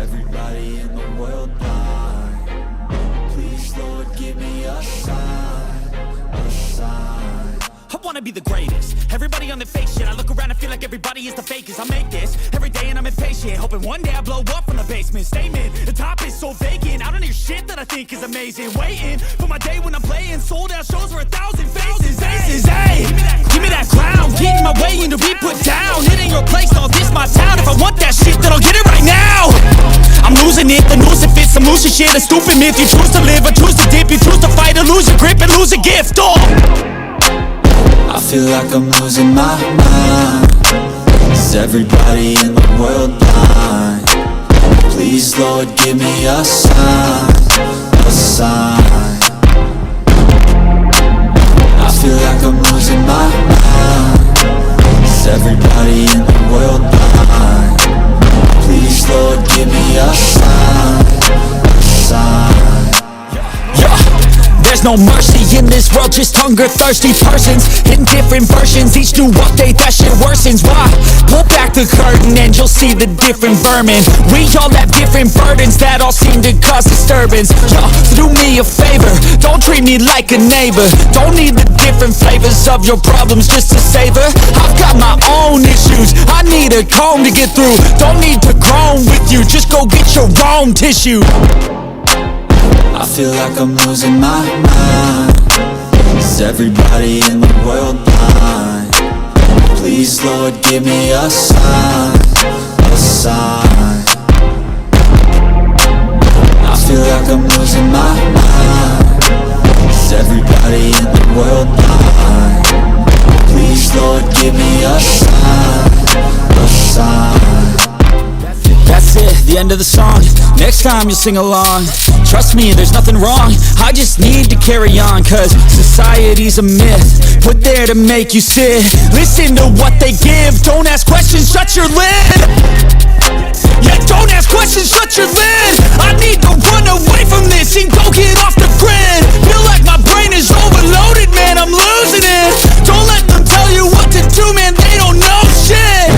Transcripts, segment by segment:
everybody in the world blind? Please, Lord, give me a sign, a sign. I wanna be the greatest. Everybody on the fake shit. I look around and feel like everybody is the fakest. I make this every day and I'm impatient, hoping one day I blow up from the basement. Statement, the top is so vacant. I don't hear shit that I think is amazing. Waiting for my day when I'm playing sold out shows for 1,000 faces. Hey, give me that crown. Getting my way into be put down. It ain't your place, no, this my town. If I want that shit, then I'll get it right now. I'm losing it, the noose it fits. I'm losing shit, a stupid myth. You choose to live or choose to dip. You choose to fight or lose your grip and lose a gift. I feel like I'm losing my mind. Is everybody in the world blind? Please, Lord, give me a sign, a sign. I feel like I'm losing my mind. Is everybody in the world blind? Please, Lord, give me a sign, a sign. There's no mercy in this world, just hunger-thirsty persons in different versions, each new update, that shit worsens. Why? Pull back the curtain and you'll see the different vermin. We all have different burdens that all seem to cause disturbance. Do me a favor, don't treat me like a neighbor. Don't need the different flavors of your problems just to savor. I've got my own issues, I need a comb to get through. Don't need to groan with you, just go get your own tissue. I feel like I'm losing my mind. Is everybody in the world blind? Please, Lord, give me a sign, a sign. I feel like I'm losing my mind. Is everybody in the world blind? Please, Lord, give me a sign, a sign. That's it, the end of the song. Next time you'll sing along. Trust me, there's nothing wrong. I just need to carry on, cause society's a myth put there to make you sit. Listen to what they give. Don't ask questions, shut your lid. Yeah, don't ask questions, shut your lid. I need to run away from this and go get off the grid. Feel like my brain is overloaded, man, I'm losing it. Don't let them tell you what to do, man, they don't know shit.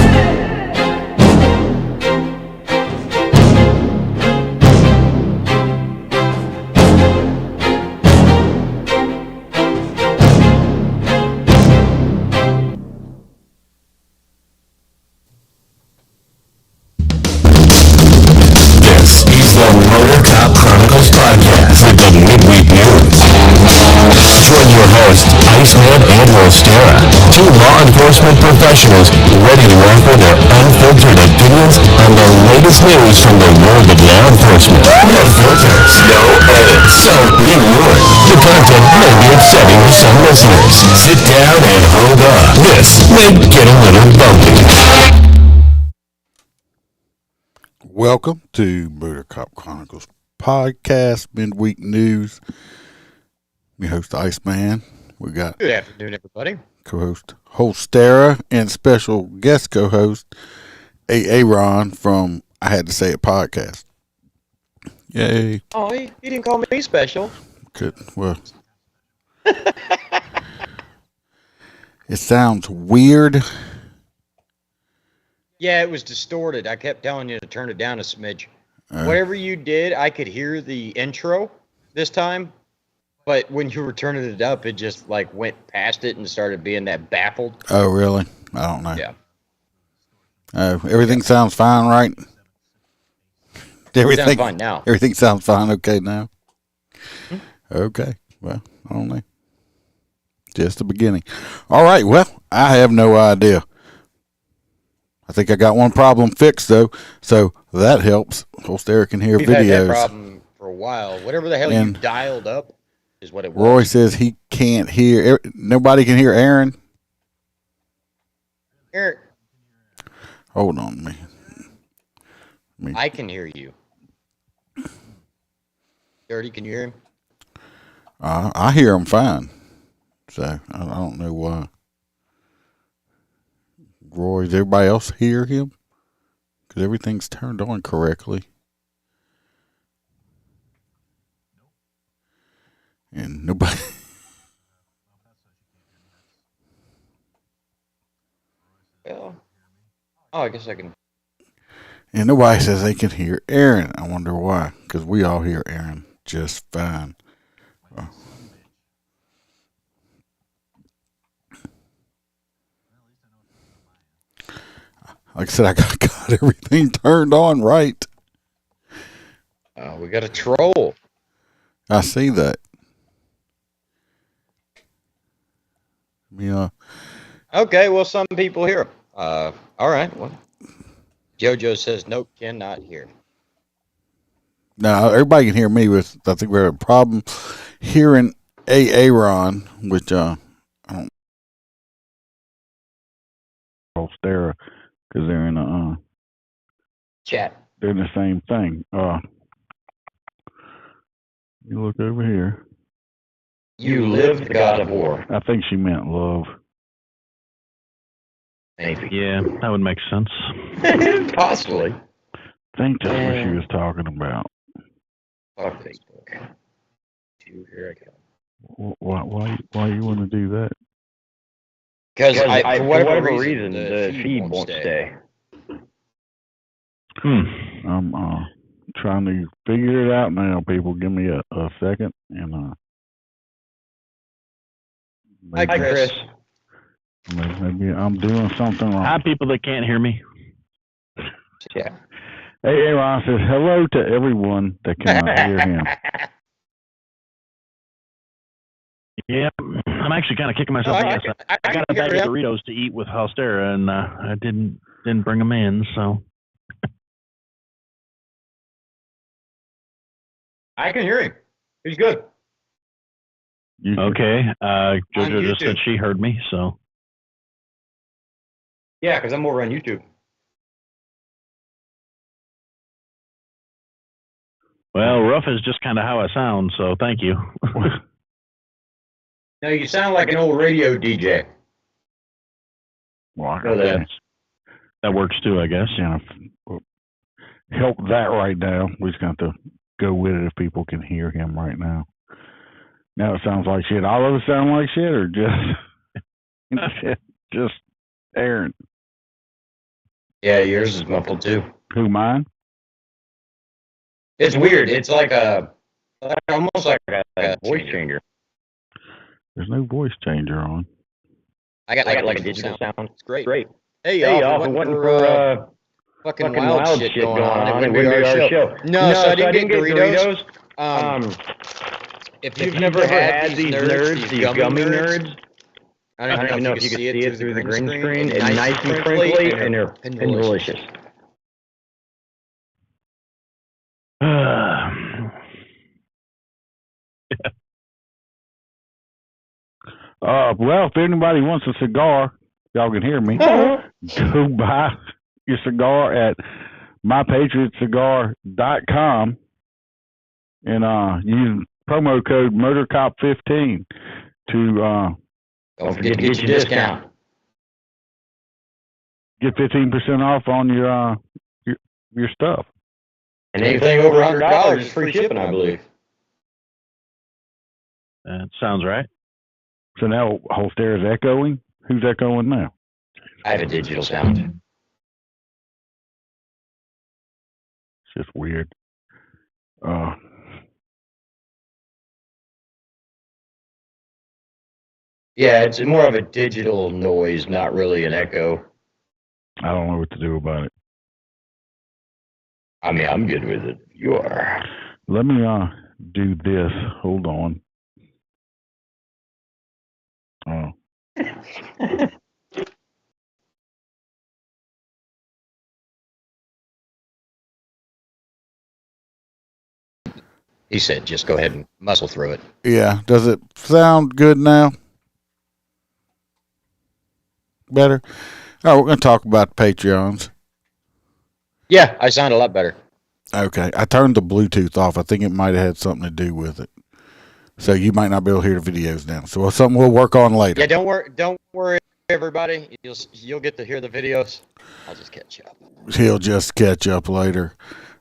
Join your host, Iceman and Rostera, two law enforcement professionals ready to offer their unfiltered opinions on the latest news from the world of law enforcement. No filters, no edits. So be warned, the content may be upsetting to some listeners. Sit down and hold on. This may get a little bumpy. Welcome to Murder Cop Chronicles podcast, midweek news. We host Iceman. We got good afternoon, everybody. Co-host Holstera and special guest co-host Aaron from I Had to Say It podcast. Yay! Oh, he didn't call me special. Good. Well, it sounds weird. Yeah, it was distorted. I kept telling you to turn it down a smidge. Whatever you did, I could hear the intro this time. But when you were turning it up, it just like went past it and started being that baffled. Oh, really? I don't know. Yeah. Everything sounds fine, right? Everything sounds fine now. Everything sounds fine. Okay, now. Okay. Well, I don't know. Just the beginning. All right. Well, I have no idea. I think I got one problem fixed though, so that helps. Holster can hear We've videos. had that problem for a while. Whatever the hell you dialed up is what it was. Roy says he can't hear. Nobody can hear Aaron. Eric. Hold on, man. I can hear you. Dirty, can you hear him? I hear him fine. So I don't know why. Roy, does everybody else hear him? Because everything's turned on correctly. And nobody. Well, oh, I guess I can. And nobody says they can hear Aaron. I wonder why. Because we all hear Aaron just fine. Like I said, I got everything turned on right. We got a troll. I see that. Yeah. Okay, well, some people hear him. All right. Well, JoJo says nope, cannot hear. Now everybody can hear me. I think we have a problem hearing Aaron, which I don't. Stera, because they're in a Chat. they're in the same thing. You look over here. You live the God of War. I think she meant love. Maybe. Yeah, that would make sense. Possibly. I think that's what she was talking about. Fuck Facebook. Here I go. Why you want to do that? Because for whatever reason, the feed won't stay. I'm trying to figure it out now. People, give me a second, and Hi, Chris. Maybe I'm doing something wrong. Hi, people that can't hear me. Yeah. Hey, Aaron says hello to everyone that cannot hear him. Yeah, I'm actually kind of kicking myself. I got a bag of Doritos to eat with Halstera, and I didn't bring them in, so. I can hear him. He's good. Okay. JoJo just said she heard me, so. Yeah, because I'm over on YouTube. Well, rough is just kind of how I sound, so thank you. No, you sound like an old radio DJ. Well, that works too, I guess. Yeah. Help that right now. We just got to go with it if people can hear him right now. Now it sounds like shit. All of us sound like shit, or just Aaron? Yeah, yours is muffled too. Who, mine? It's weird. It's like almost like a voice changer. There's no voice changer on. I got like a digital sound. It's great. Hey, y'all, went for fucking wild shit going on. It would be our show. No, so I didn't get Doritos. If you've never had these nerds, these gummy nerds, I don't even know if you can see it through the green screen. It's nice and crinkly, and they're delicious. Well, if anybody wants a cigar, y'all can hear me. Go buy your cigar at mypatriotcigar.com and use promo code MurderCop15 to don't forget to get your discount. Get 15% off on your stuff. And anything over $100 is free shipping, I believe. That sounds right. So now Holster is echoing. Who's echoing now? I have a digital sound. It's just weird. Yeah, it's more of a digital noise, not really an echo. I don't know what to do about it. I mean, I'm good with it. You are. Let me do this. Hold on. He said, just go ahead and muscle through it. Yeah. Does it sound good now? Better? All right, we're going to talk about Patreons. Yeah, I sound a lot better. Okay. I turned the Bluetooth off. I think it might have had something to do with it. So you might not be able to hear the videos now. So it's something we'll work on later. Yeah, don't worry, everybody. You'll get to hear the videos. I'll just catch up. He'll just catch up later.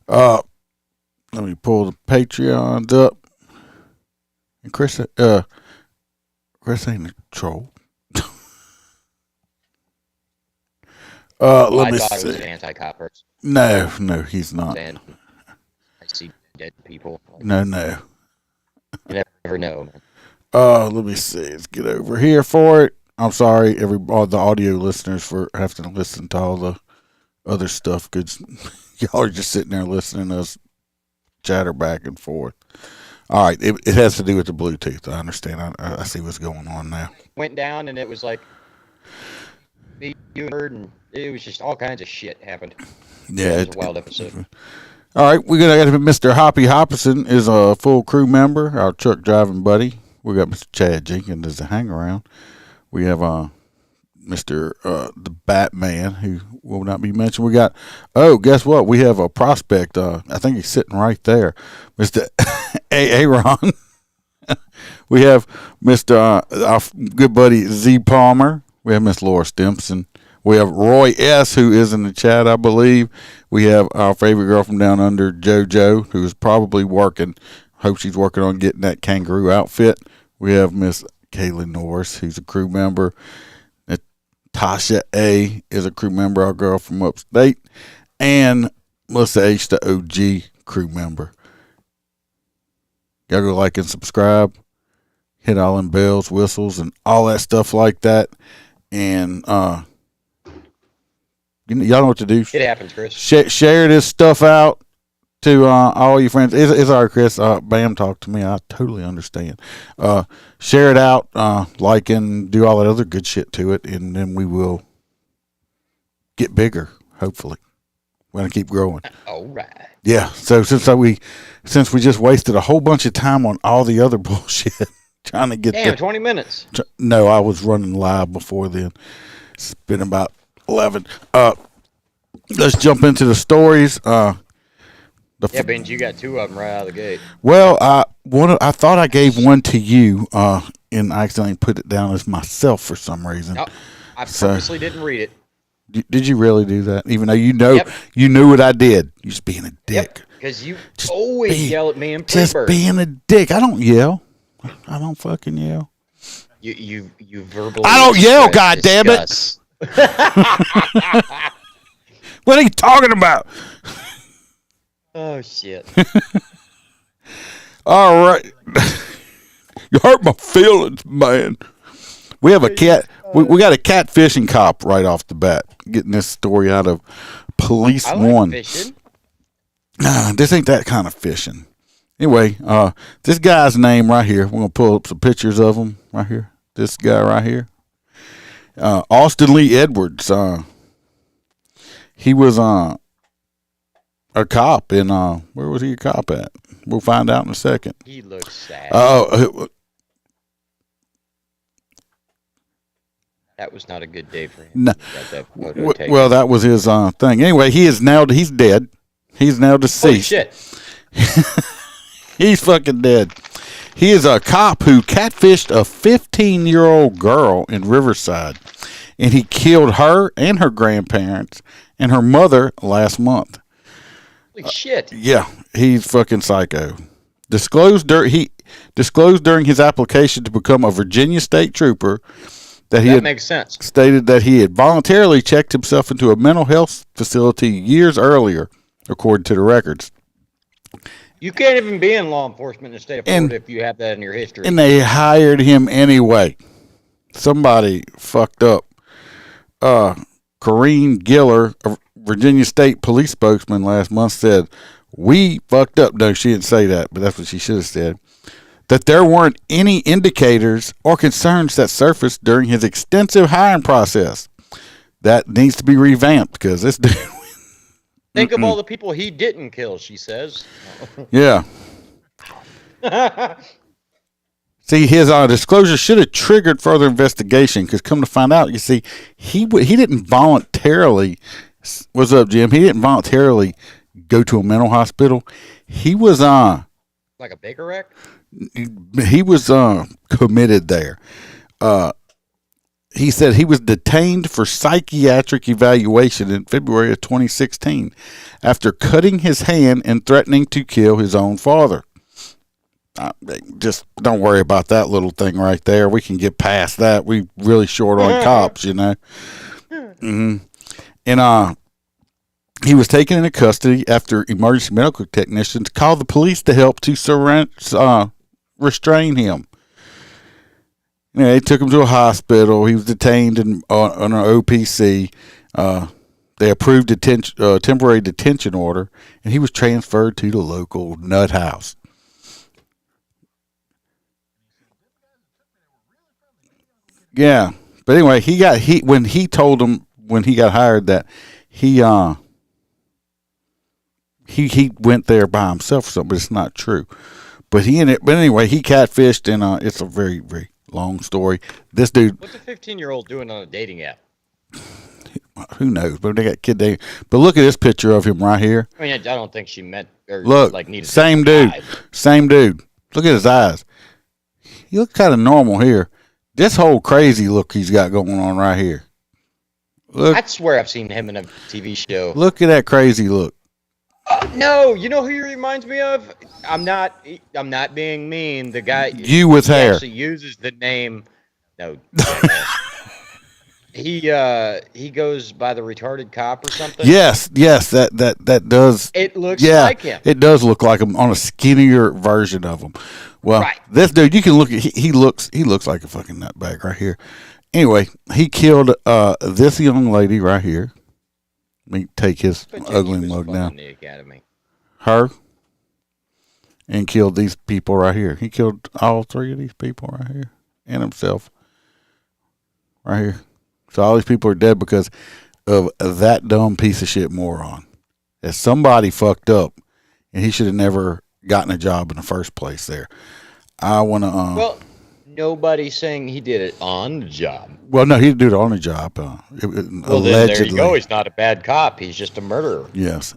Let me pull the Patreons up. And Chris ain't a troll. Let me thought it was see. an anti-cop person. No, he's not. And I see dead people. No. You never know, man. Let me see. Let's get over here for it. I'm sorry, all the audio listeners, for having to listen to all the other stuff, because y'all are just sitting there listening to us chatter back and forth. All right, it has to do with the Bluetooth. I understand. I see what's going on now. Went down, and it was like me, you, and it was just all kinds of shit happened. Yeah, it was a wild episode. All right, we got Mr. Hoppy Hopperson is a full crew member, our truck driving buddy. We got Mr. Chad Jenkins as a hang around. We have Mr. The Batman, who will not be mentioned. We got, guess what? We have a prospect. I think he's sitting right there, Mr. Aaron. We have Mr. Our good buddy Z Palmer. We have Miss Laura Stimson. We have Roy S., who is in the chat, I believe. We have our favorite girl from down under, JoJo, who is probably working. Hope she's working on getting that kangaroo outfit. We have Miss Kayla Norris, who's a crew member. Tasha A. is a crew member, our girl from upstate. And Melissa H., the OG crew member. Gotta go like and subscribe. Hit all them bells, whistles, and all that stuff like that. And y'all know what to do. It happens, Chris. Share this stuff out to all your friends. It's all right, Chris. Bam, talk to me. I totally understand. Share it out, like, and do all that other good shit to it, and then we will get bigger, hopefully. We're going to keep growing. All right. Yeah, so since we just wasted a whole bunch of time on all the other bullshit, trying to get 20 minutes. No, I was running live before then. It's been about 11. Let's jump into the stories. Benj, you got 2 of them right out of the gate. Well, I thought I gave one to you, and I accidentally put it down as myself for some reason. No, I purposely didn't read it. Did you really do that? Even though you knew what I did. You just being a dick. Because you always yell at me in Just pre-birth. being a dick. I don't yell. I don't fucking yell. You verbally. I don't yell, goddammit. What are you talking about? Oh, shit. All right. You hurt my feelings, man. We have a cat. We got a catfishing cop right off the bat. Getting this story out of Police I like One. fishing. Nah, this ain't that kind of fishing. Anyway, this guy's name right here. We're gonna pull up some pictures of him right here. This guy right here, Austin Lee Edwards. He was a cop in where was he a cop at? We'll find out in a second. He looks sad. That was not a good day for him. No. That Well, that was his thing. Anyway, he's dead. He's now deceased. Holy shit. He's fucking dead. He is a cop who catfished a 15-year-old girl in Riverside, and he killed her and her grandparents and her mother last month. Holy shit. Yeah, he's fucking psycho. He disclosed during his application to become a Virginia state trooper that makes sense. Stated that he had voluntarily checked himself into a mental health facility years earlier, according to the records. You can't even be in law enforcement in the state of Florida if you have that in your history. And they hired him anyway. Somebody fucked up. Corrine Giller, a Virginia State police spokesman last month, said, "We fucked up." No, she didn't say that, but that's what she should have said. That there weren't any indicators or concerns that surfaced during his extensive hiring process. That needs to be revamped because this dude. Think of all the people he didn't kill, she says. Yeah. See, his disclosure should have triggered further investigation because, come to find out, you see, he didn't voluntarily. What's up, Jim? He didn't voluntarily go to a mental hospital. He was like a Baker rack. He was committed there. He said he was detained for psychiatric evaluation in February of 2016 after cutting his hand and threatening to kill his own father. Just don't worry about that little thing right there. We can get past that. We really short on cops, you know. Mm-hmm. And he was taken into custody after emergency medical technicians called the police to help to restrain him. They took him to a hospital. He was detained on an OPC. They approved a temporary detention order, and he was transferred to the local nut house. Yeah, but anyway, when he told him when he got hired that he went there by himself or something, but it's not true. But anyway, he catfished, and it's a very, very long story. This dude. What's a 15-year-old doing on a dating app? Who knows? But they got kid dating. But look at this picture of him right here. I mean, I don't think she meant or look, like needed. Same dude. Same dude. Look at his eyes. He looks kind of normal here. This whole crazy look he's got going on right here. Look. I swear I've seen him in a TV show. Look at that crazy look. No, you know who he reminds me of? I'm not being mean. The guy you with hair actually uses the name. No, he goes by the retarded cop or something. Yes, that does. It looks like him. It does look like him on a skinnier version of him. Well, right. This dude, you can look at. He looks like a fucking nutbag right here. Anyway, he killed this young lady right here. Let me take his ugly mug down. The academy. Her. And killed these people right here. He killed all three of these people right here. And himself. Right here. So all these people are dead because of that dumb piece of shit moron. That somebody fucked up. And he should have never gotten a job in the first place there. I want to... well, nobody's saying he did it on the job. Well, no, he didn't do it on the job. Then there you go. He's not a bad cop. He's just a murderer. Yes.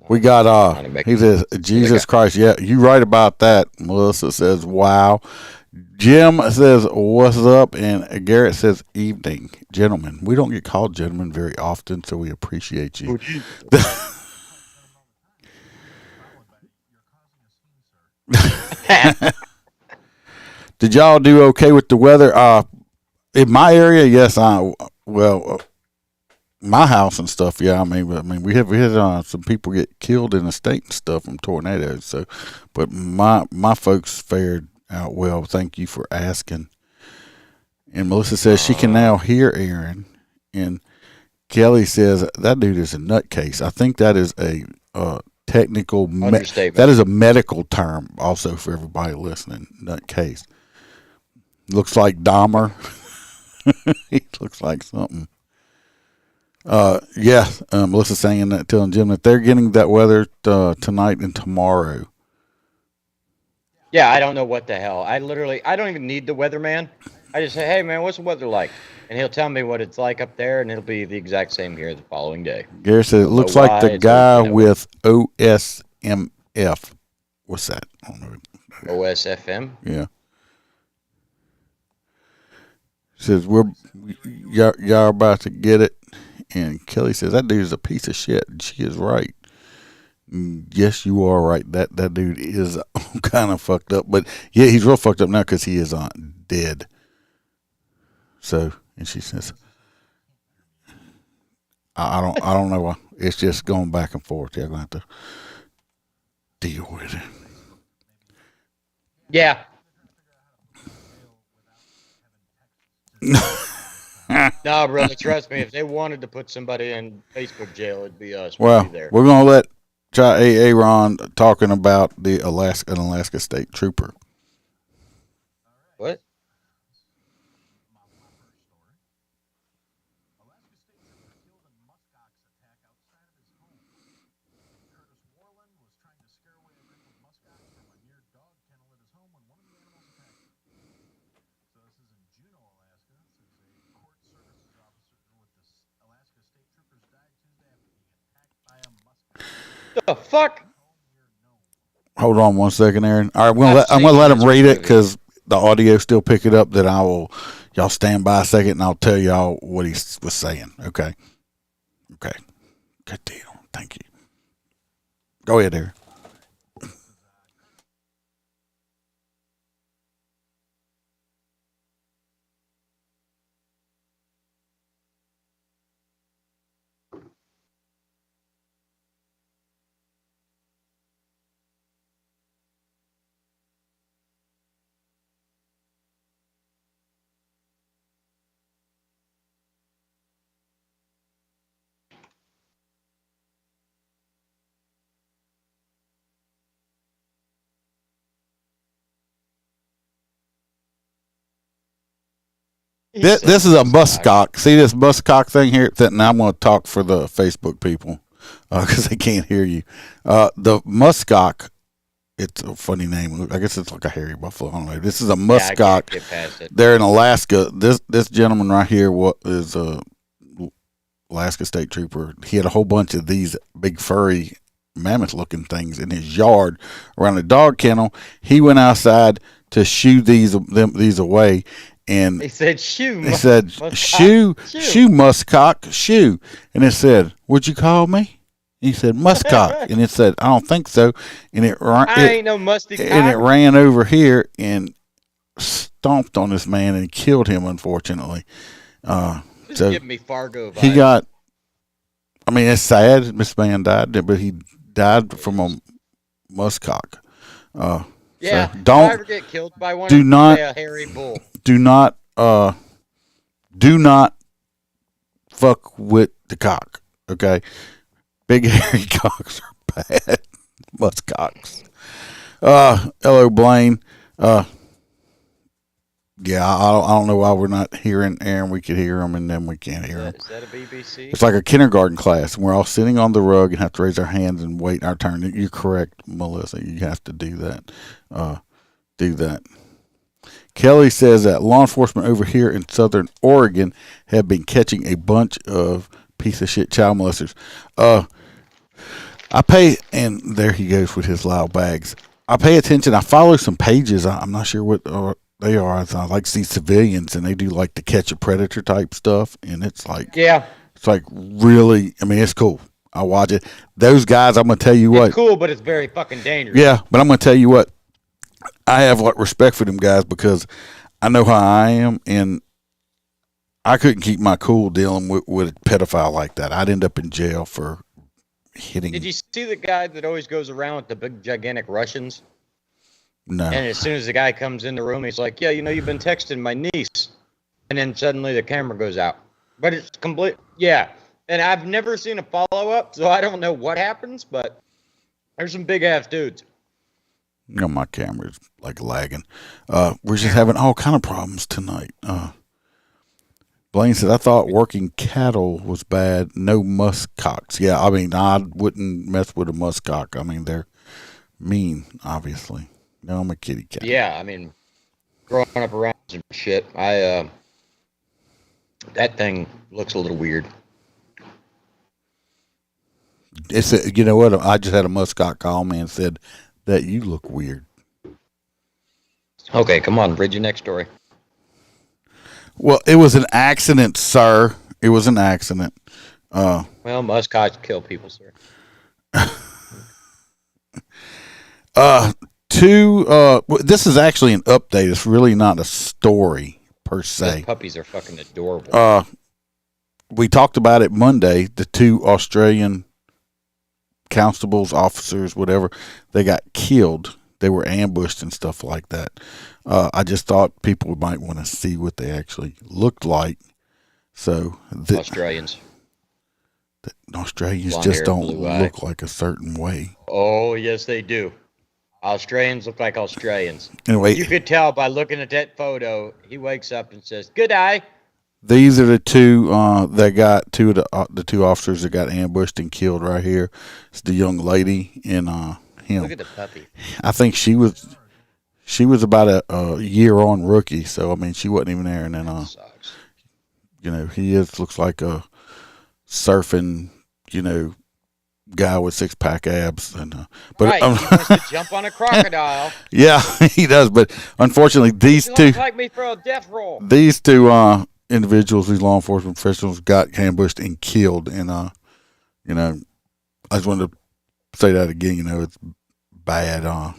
We got, he says, Jesus Christ. Yeah, you right about that. Melissa says, wow. Jim says, what's up? And Garrett says, evening. Gentlemen. We don't get called gentlemen very often, so we appreciate you. Did y'all do okay with the weather? In my area, yes. My house and stuff. Yeah, I mean, we had some people get killed in the state and stuff from tornadoes. So, but my folks fared out well. Thank you for asking. And Melissa says she can now hear Aaron. And Kelly says that dude is a nutcase. I think that is a technical that is a medical term also for everybody listening. Nutcase. Looks like Dahmer. He looks like something. Melissa's saying that, telling Jim that they're getting that weather tonight and tomorrow. Yeah, I don't know what the hell. I don't even need the weatherman. I just say, hey man, what's the weather like? And he'll tell me what it's like up there, and it'll be the exact same here the following day. Gary said it looks like the guy with OSMF. What's that? I don't know. OSFM? Yeah. Says y'all are about to get it, and Kelly says that dude is a piece of shit, and she is right. Yes, you are right. That dude is kind of fucked up, but yeah, he's real fucked up now because he is dead. So, and she says, I don't know why. It's just going back and forth. You're going to have to deal with it. Yeah. No, brother, trust me. If they wanted to put somebody in Facebook jail, it'd be us. Well, be there. We're going to let Aaron talking about the Alaska State Trooper. What? The fuck? Hold on one second, Aaron. All right, I'm gonna let him read it because the audio still pick it up. That y'all stand by a second, and I'll tell y'all what he was saying. Okay. Good deal. Thank you. Go ahead, Aaron. This is a muskox. See this muskox thing here? Now I'm going to talk for the Facebook people because they can't hear you. The muskox, it's a funny name. I guess it's like a hairy buffalo. I don't know. This is a muskox. They're in Alaska. This gentleman right here is a Alaska State Trooper. He had a whole bunch of these big furry mammoth-looking things in his yard around a dog kennel. He went outside to shoo these away. And he said, "Shoo." He said, "Shoo, muskox, shoo." And it said, "What'd you call me?" He said, "Muskox." And it said, "I don't think so." And it ain't no musty cock. And it ran over here and stomped on this man and killed him. Unfortunately, Just so give me Fargo vibes. he got. I mean, it's sad this man died, but he died from a muskox. Yeah, so don't if I ever get killed by one. Do not a hairy bull. Do not fuck with the cock. Okay, big hairy cocks are bad. Muskox. Hello, Blaine. Yeah, I don't know why we're not hearing Aaron. We could hear him, and then we can't hear him. Is that a BBC? It's like a kindergarten class, and we're all sitting on the rug and have to raise our hands and wait our turn. You're correct, Melissa. You have to do that. Kelly says that law enforcement over here in Southern Oregon have been catching a bunch of piece of shit child molesters. I pay, and there he goes with his loud bags. I pay attention. I follow some pages. I'm not sure what they are. I like to see civilians, and they do like the catch a predator type stuff, and it's like, yeah, it's like really. I mean, it's cool. I watch it. Those guys, I'm gonna tell you what. It's cool, but it's very fucking dangerous. Yeah, but I'm gonna tell you what. I have like respect for them guys because I know how I am, and I couldn't keep my cool dealing with a pedophile like that. I'd end up in jail for hitting. Did you see the guy that always goes around with the big gigantic Russians? No. And as soon as the guy comes in the room, he's like, "Yeah, you've been texting my niece," and then suddenly the camera goes out. But it's complete. Yeah, and I've never seen a follow up, so I don't know what happens. But there's some big ass dudes. You know, my camera's like lagging. We're just having all kind of problems tonight. Blaine said, I thought working cattle was bad. No muskox. Yeah, I mean, I wouldn't mess with a muskox. I mean, they're mean, obviously. No, I'm a kitty cat. Yeah, I mean, growing up around some shit, that thing looks a little weird. You know what? I just had a muskox call me and said that you look weird. Okay, come on, read your next story. Well, it was an accident, sir. It was an accident. Well, muskox kill people, sir. This is actually an update. It's really not a story per se. Those puppies are fucking adorable. We talked about it Monday. The 2 Australian constables, officers, whatever, they got killed. They were ambushed and stuff like that. I just thought people might want to see what they actually looked like. So Australians Australians blonde just hair, don't blue eye. look like a certain way. Oh, yes, they do. Australians look like Australians. Anyway, You could tell by looking at that photo. He wakes up and says, "Good eye." these are the 2 that got 2 of the 2 officers that got ambushed and killed right here. It's the young lady and him. Look at the puppy. I think she was about a year on rookie, so I mean she wasn't even there. And then Sucks. he looks like a surfing guy with 6-pack abs, and but Right, he wants to jump on a crocodile. yeah, he does. But unfortunately, these He two looks like me for a death roll. Individuals, these law enforcement professionals, got ambushed and killed. And I just wanted to say that again. It's bad.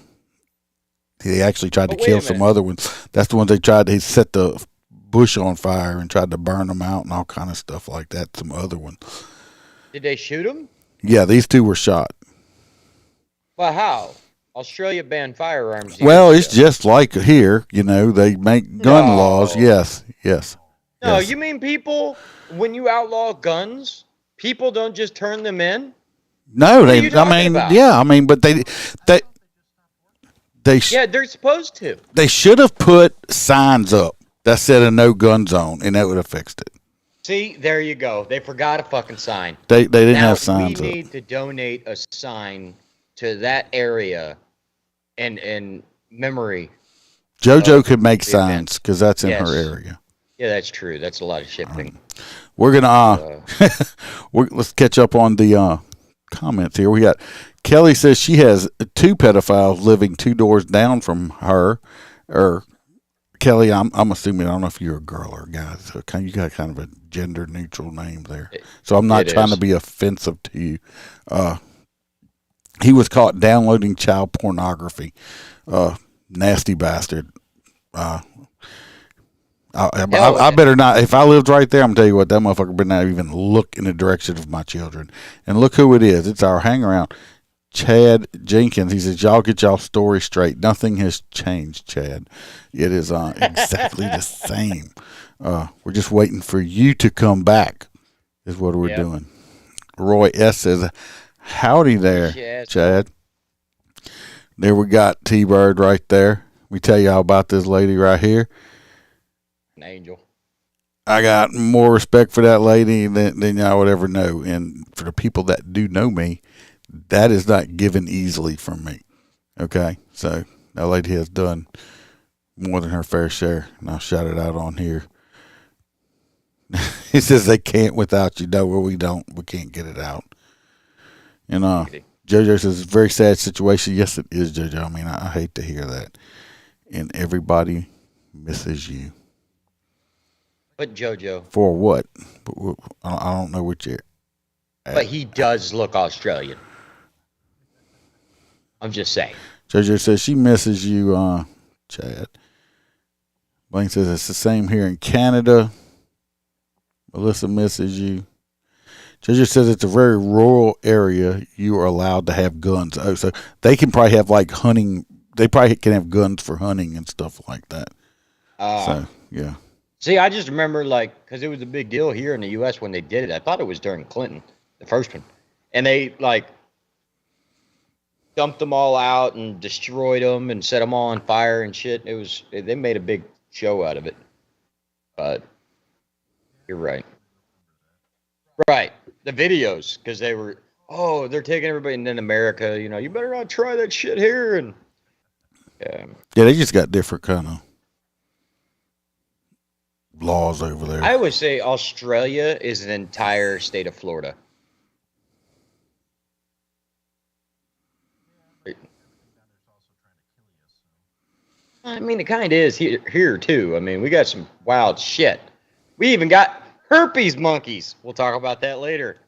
They actually tried to kill some other ones. That's the ones they tried. They set the bush on fire and tried to burn them out and all kind of stuff like that. Some other ones. Did they shoot him? Yeah, these 2 were shot. Well, how? Australia banned firearms. Well, it's just like here. They make gun laws. Yes. No, yes. you mean people, when you outlaw guns, people don't just turn them in? No, What are you talking about? yeah, but yeah, they're supposed to. They should have put signs up. that said a no gun zone, and that would have fixed it. See, there you go. They forgot a fucking sign. They didn't Now, have signs we up. need to donate a sign to that area and memory. JoJo could make the signs event. because that's in her Yes. area. Yeah, that's true. That's a lot of shifting. We're gonna let's catch up on the comments here. We got Kelly says she has 2 pedophiles living 2 doors down from her. Or Kelly, I'm assuming, I don't know if you're a girl or a guy, so you got kind of a gender neutral name there. So I'm not trying to be offensive to you. He was caught downloading child pornography. Nasty bastard. I better not. If I lived right there, I'm gonna tell you what, that motherfucker better not even look in the direction of my children. And look who it is. It's our hangaround, Chad Jenkins. He says, "Y'all get y'all story straight. Nothing has changed, Chad. It is exactly the same. We're just waiting for you to come back. Is what we're doing." Roy S says, "Howdy there, Chad." There we got T-Bird right there. We tell y'all about this lady right here. An angel. I got more respect for that lady than y'all would ever know. And for the people that do know me, that is not given easily from me. Okay? So that lady has done more than her fair share. And I'll shout it out on here. He says they can't without you. No, well, we don't. We can't get it out. And JoJo says, it's a very sad situation. Yes, it is, JoJo. I mean, I hate to hear that. And everybody misses you. But JoJo. For what? I don't know what you're... But he does look Australian. I'm just saying. JoJo says she misses you, Chad. Blaine says it's the same here in Canada. Melissa misses you. JoJo says it's a very rural area. You are allowed to have guns. Oh, so they can probably have like hunting. They probably can have guns for hunting and stuff like that. So, yeah. See, I just remember, like, because it was a big deal here in the U.S. when they did it. I thought it was during Clinton, the first one. And they, like, dumped them all out and destroyed them and set them all on fire and shit. They made a big show out of it. But you're right. Right. The videos, because they were, they're taking everybody. And then America, you better not try that shit here. And yeah, they just got different kind of laws over there. I would say Australia is an entire state of Florida. I mean, it kind of is here too. I mean, we got some wild shit. We even got herpes monkeys. We'll talk about that later.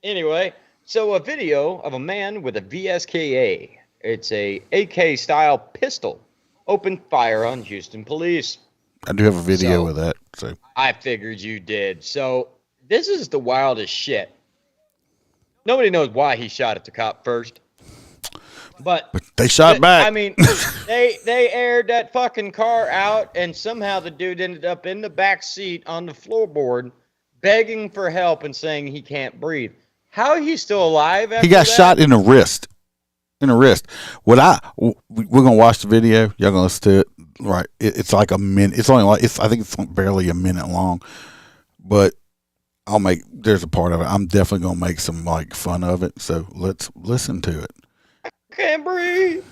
Anyway, so a video of a man with a VSKA. It's a AK style pistol. Opened fire on Houston police. I do have a video of that. So I figured you did. So this is the wildest shit. Nobody knows why he shot at the cop first. But they shot back. I mean, they aired that fucking car out, and somehow the dude ended up in the back seat on the floorboard, begging for help and saying he can't breathe. How he's still alive? After he got shot in the wrist. In the wrist. We're gonna watch the video. Y'all gonna listen to it. Right? It's like a minute. It's only like I think it's barely a minute long. But there's a part of it. I'm definitely gonna make some like fun of it. So let's listen to it. Can't breathe.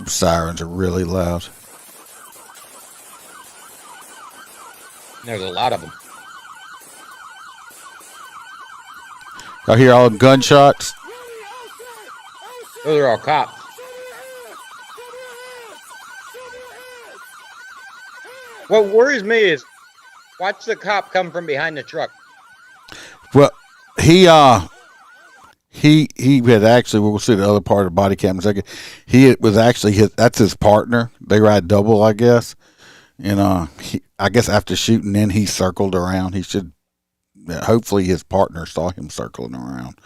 Sirens are really loud. There's a lot of them. I hear all the gunshots. Those are all cops. What worries me is, watch the cop come from behind the truck. Well, he had actually, we'll see the other part of the body cam in a second. He was actually that's his partner. They ride double, I guess. And I guess after shooting, then he circled around. He should, hopefully his partner saw him circling around.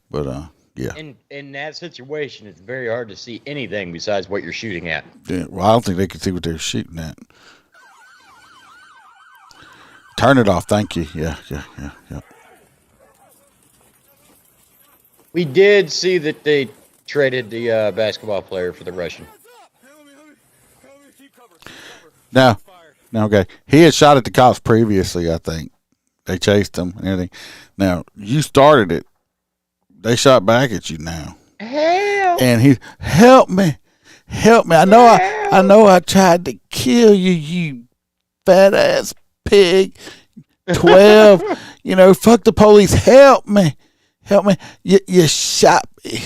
But yeah. In that situation, it's very hard to see anything besides what you're shooting at. Yeah, well, I don't think they could see what they're shooting at. Turn it off, thank you. Yeah. We did see that they traded the basketball player for the Russian. Now, okay. He had shot at the cops previously, I think. They chased him and everything. Now, you started it. They shot back at you now. Help! And he, help me. I know I tried to kill you, you fat ass pig. 12. Fuck the police. Help me. You shot me.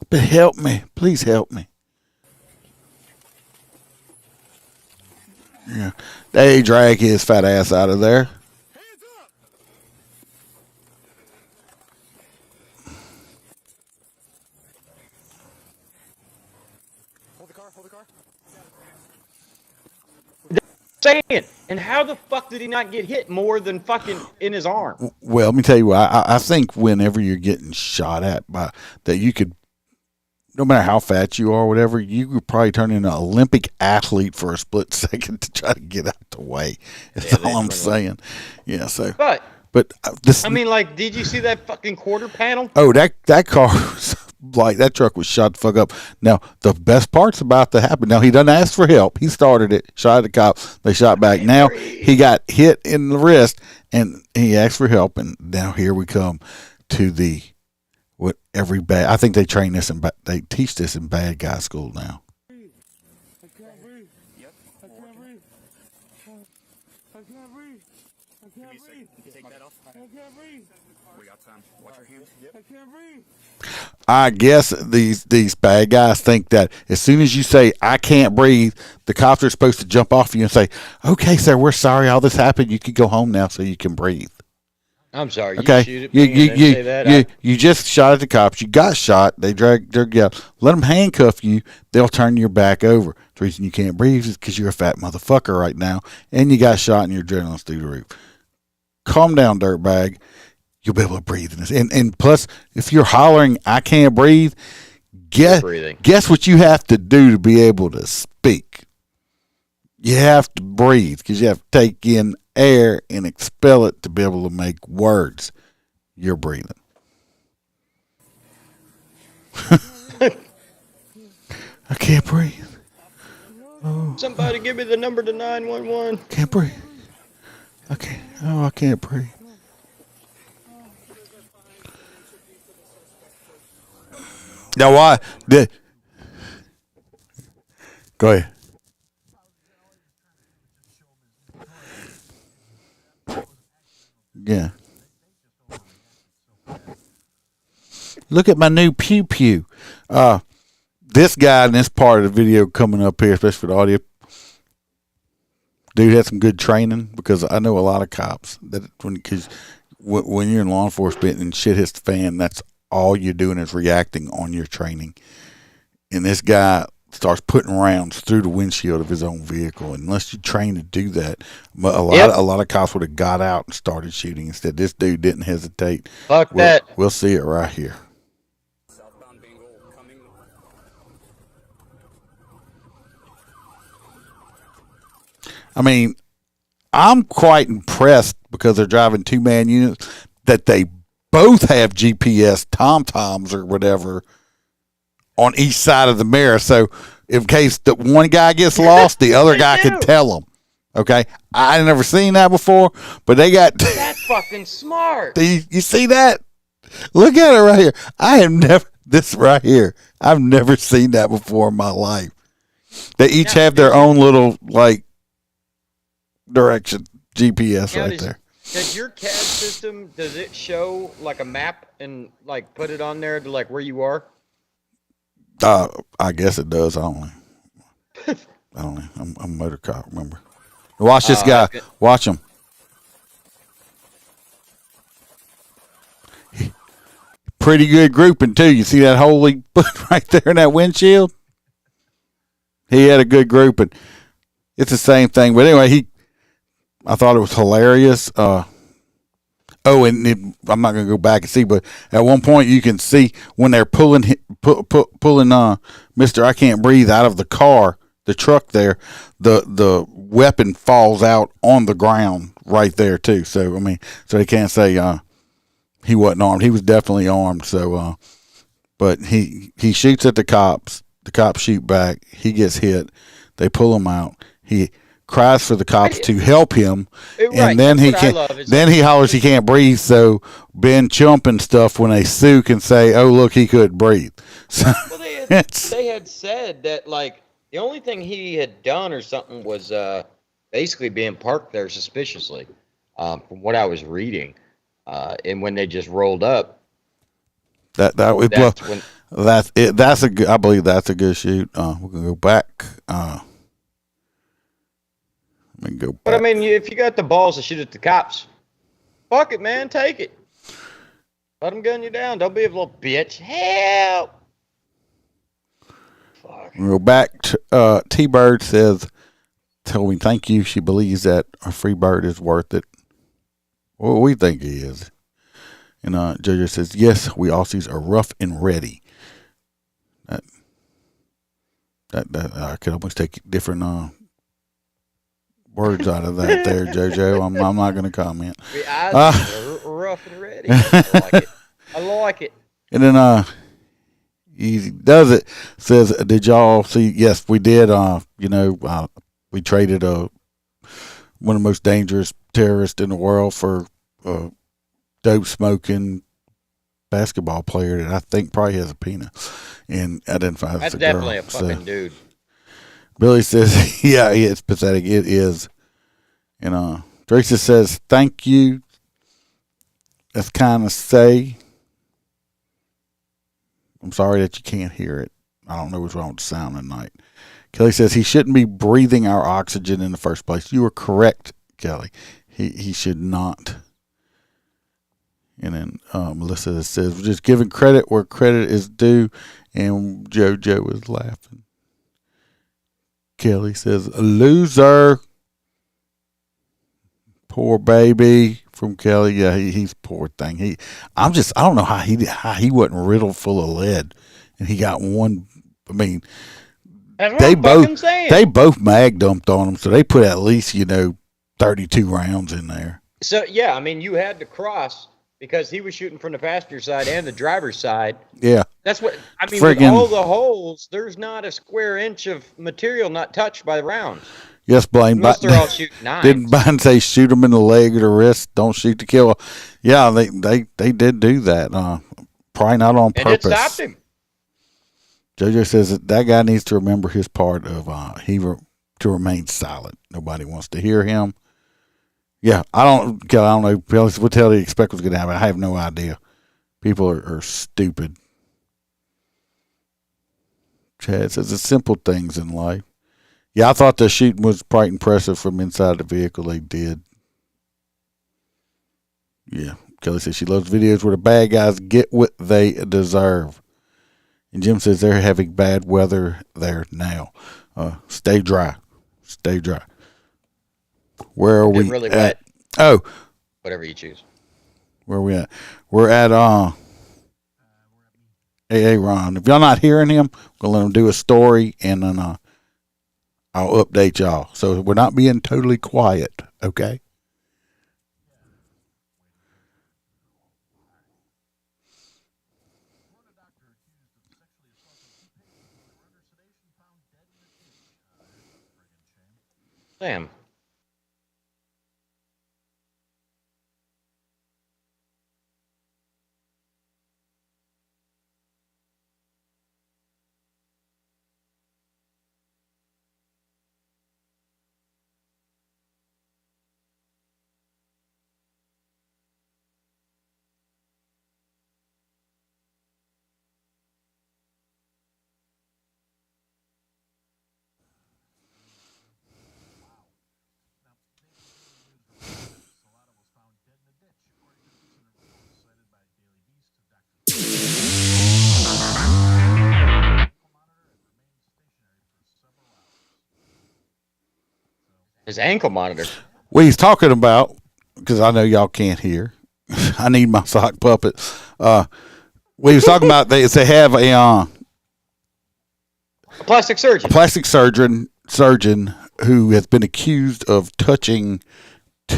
But help me. Please help me. Yeah. They drag his fat ass out of there. Hold the car. Saying, and how the fuck did he not get hit more than fucking in his arm? Well, let me tell you what. I think whenever you're getting shot at that you could, no matter how fat you are or whatever, you could probably turn into an Olympic athlete for a split second to try to get out the way. That's all I'm saying. Yeah. So, but this. I mean, like, did you see that fucking quarter panel? Oh, that car was like, that truck was shot the fuck up. Now, the best part's about to happen. Now, he doesn't ask for help. He started it, shot at the cop. They shot back. Now, he got hit in the wrist, and he asked for help. And now here we come to I think they train this they teach this in bad guy school now. I can't breathe. Yep. I can't breathe. I can't breathe. I can't breathe. Take that off. I can't breathe. We got time. Watch your hands. I can't breathe. I guess these bad guys think that as soon as you say, I can't breathe, the cops are supposed to jump off you and say, okay, sir, we're sorry all this happened. You can go home now so you can breathe. I'm sorry. Okay. You shoot at me and then say that. You just shot at the cops. You got shot. They drag you out. Let them handcuff you. They'll turn your back over. The reason you can't breathe is because you're a fat motherfucker right now, and you got shot and your adrenaline's through the roof. Calm down, dirtbag. You'll be able to breathe in this. And plus, if you're hollering, I can't breathe, guess what you have to do to be able to speak? You have to breathe because you have to take in air and expel it to be able to make words. You're breathing. I can't breathe. Oh. Somebody give me the number to 911. Can't breathe. I can't breathe. Now why? Go ahead. Yeah. Look at my new pew pew. This guy in this part of the video coming up here, especially for the audio, dude had some good training because I know a lot of cops that when you're in law enforcement and shit hits the fan, that's all you're doing is reacting on your training. And this guy starts putting rounds through the windshield of his own vehicle. Unless you train to do that, a lot of cops would have got out and started shooting. Instead, this dude didn't hesitate. Fuck that. We'll see it right here. Southbound Bengal coming. I mean, I'm quite impressed because they're driving two-man units that they both have GPS tom-toms or whatever on each side of the mirror. So in case the one guy gets lost, the other guy can tell him. Okay? I never seen that before, but they got... That's fucking smart. You see that? Look at it right here. This right here, I've never seen that before in my life. They each have their own little, like, direction GPS right there. Does your CAD system, does it show like a map and like put it on there to like where you are? I guess it does. I don't know. I'm a motor cop, remember? Watch this guy. Watch him. Pretty good grouping too. You see that hole he put right there in that windshield? He had a good grouping. It's the same thing, but anyway, I thought it was hilarious. I'm not going to go back and see, but at one point you can see when they're pulling Mr. I Can't Breathe out of the car, the truck there, the weapon falls out on the ground right there too. So I mean, so they can't say he wasn't armed. He was definitely armed. So, but he shoots at the cops. The cops shoot back. He gets hit. They pull him out. He cries for the cops to help him, and then he can't. Then he hollers he can't breathe. So Ben Chump and stuff, when they sue, can say, "Oh, look, he couldn't breathe." So well, they had said that like the only thing he had done or something was basically being parked there suspiciously, from what I was reading, and when they just rolled up. That's it. That's a good. I believe that's a good shoot. We're gonna go back. But I mean, if you got the balls to shoot at the cops, fuck it, man, take it. Let them gun you down. Don't be a little bitch. Help. Fuck. We'll go back to T-Bird says, "Tell me thank you." She believes that a free bird is worth it. Well, we think he is. And JoJo says, "Yes, we Aussies are rough and ready." That I could almost take different words out of that there, JoJo. I'm not going to comment. Rough and ready. I like it. I like it. And then he does it. Says, "Did y'all see?" Yes, we did. We traded one of the most dangerous terrorists in the world for dope smoking basketball player that I think probably has a penis, and identifies that's as a definitely girl. A fucking dude. Billy says, "Yeah, it's pathetic. It is." And Tracy says, "Thank you." That's kind of say. I'm sorry that you can't hear it. I don't know what's wrong with the sound tonight. Kelly says he shouldn't be breathing our oxygen in the first place. You are correct, Kelly. He should not. And then Melissa says, "We're just giving credit where credit is due," and JoJo is laughing. Kelly says, "A loser." Poor baby from Kelly. Yeah, he's a poor thing. I don't know how he wasn't riddled full of lead, and he got one. I mean, they both mag dumped on him, so they put at least 32 rounds in there. So yeah, I mean, you had to cross because he was shooting from the passenger side and the driver's side. Yeah, that's what I mean. With all the holes, there's not a square inch of material not touched by the rounds. Yes, Blaine. Unless they're all shooting nines. Didn't Biden say shoot them in the leg or the wrist? Don't shoot to kill. Yeah, they did do that. Probably not on purpose. And it stopped him. JoJo says that guy needs to remember his part of to remain silent. Nobody wants to hear him. Yeah, I don't know. What the hell do you expect was going to happen? I have no idea. People are stupid. Chad says it's simple things in life. Yeah, I thought the shooting was quite impressive from inside the vehicle. They did. Yeah, Kelly says she loves videos where the bad guys get what they deserve. And Jim says they're having bad weather there now. Stay dry. Stay dry. Where are we really at? Wet. Oh. Whatever you choose. Where are we at? We're at AA Ron. If y'all not hearing him, we're going to let him do a story, and then I'll update y'all. So we're not being totally quiet, okay? Sam. His ankle monitor. Well, he's talking about, because I know y'all can't hear. I need my sock puppet. We was talking about they have a plastic surgeon. A plastic surgeon who has been accused of touching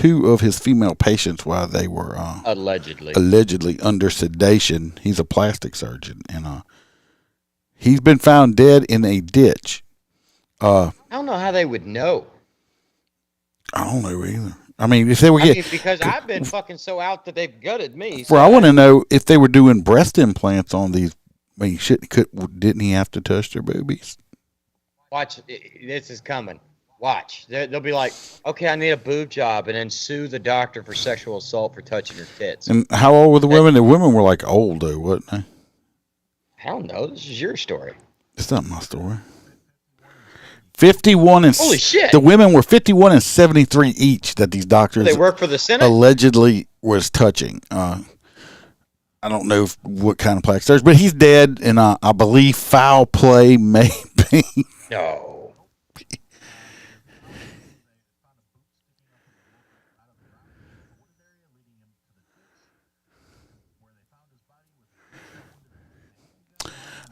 two of his female patients while they were allegedly under sedation. He's a plastic surgeon, and he's been found dead in a ditch. I don't know how they would know. I don't know either. I mean, if they were because I've been fucking so out that they've gutted me. Well, I want to know if they were doing breast implants on these. I mean, didn't he have to touch their boobies? Watch, this is coming. Watch. They'll be like, okay, I need a boob job, and then sue the doctor for sexual assault for touching her tits. And how old were the women? The women were like old, though, wasn't they? I don't know. This is your story. It's not my story. 51 and holy shit! The women were 51 and 73 each that these doctors they work for the Senate allegedly was touching. I don't know what kind of plastic surgery, but he's dead, and I believe foul play may be. No.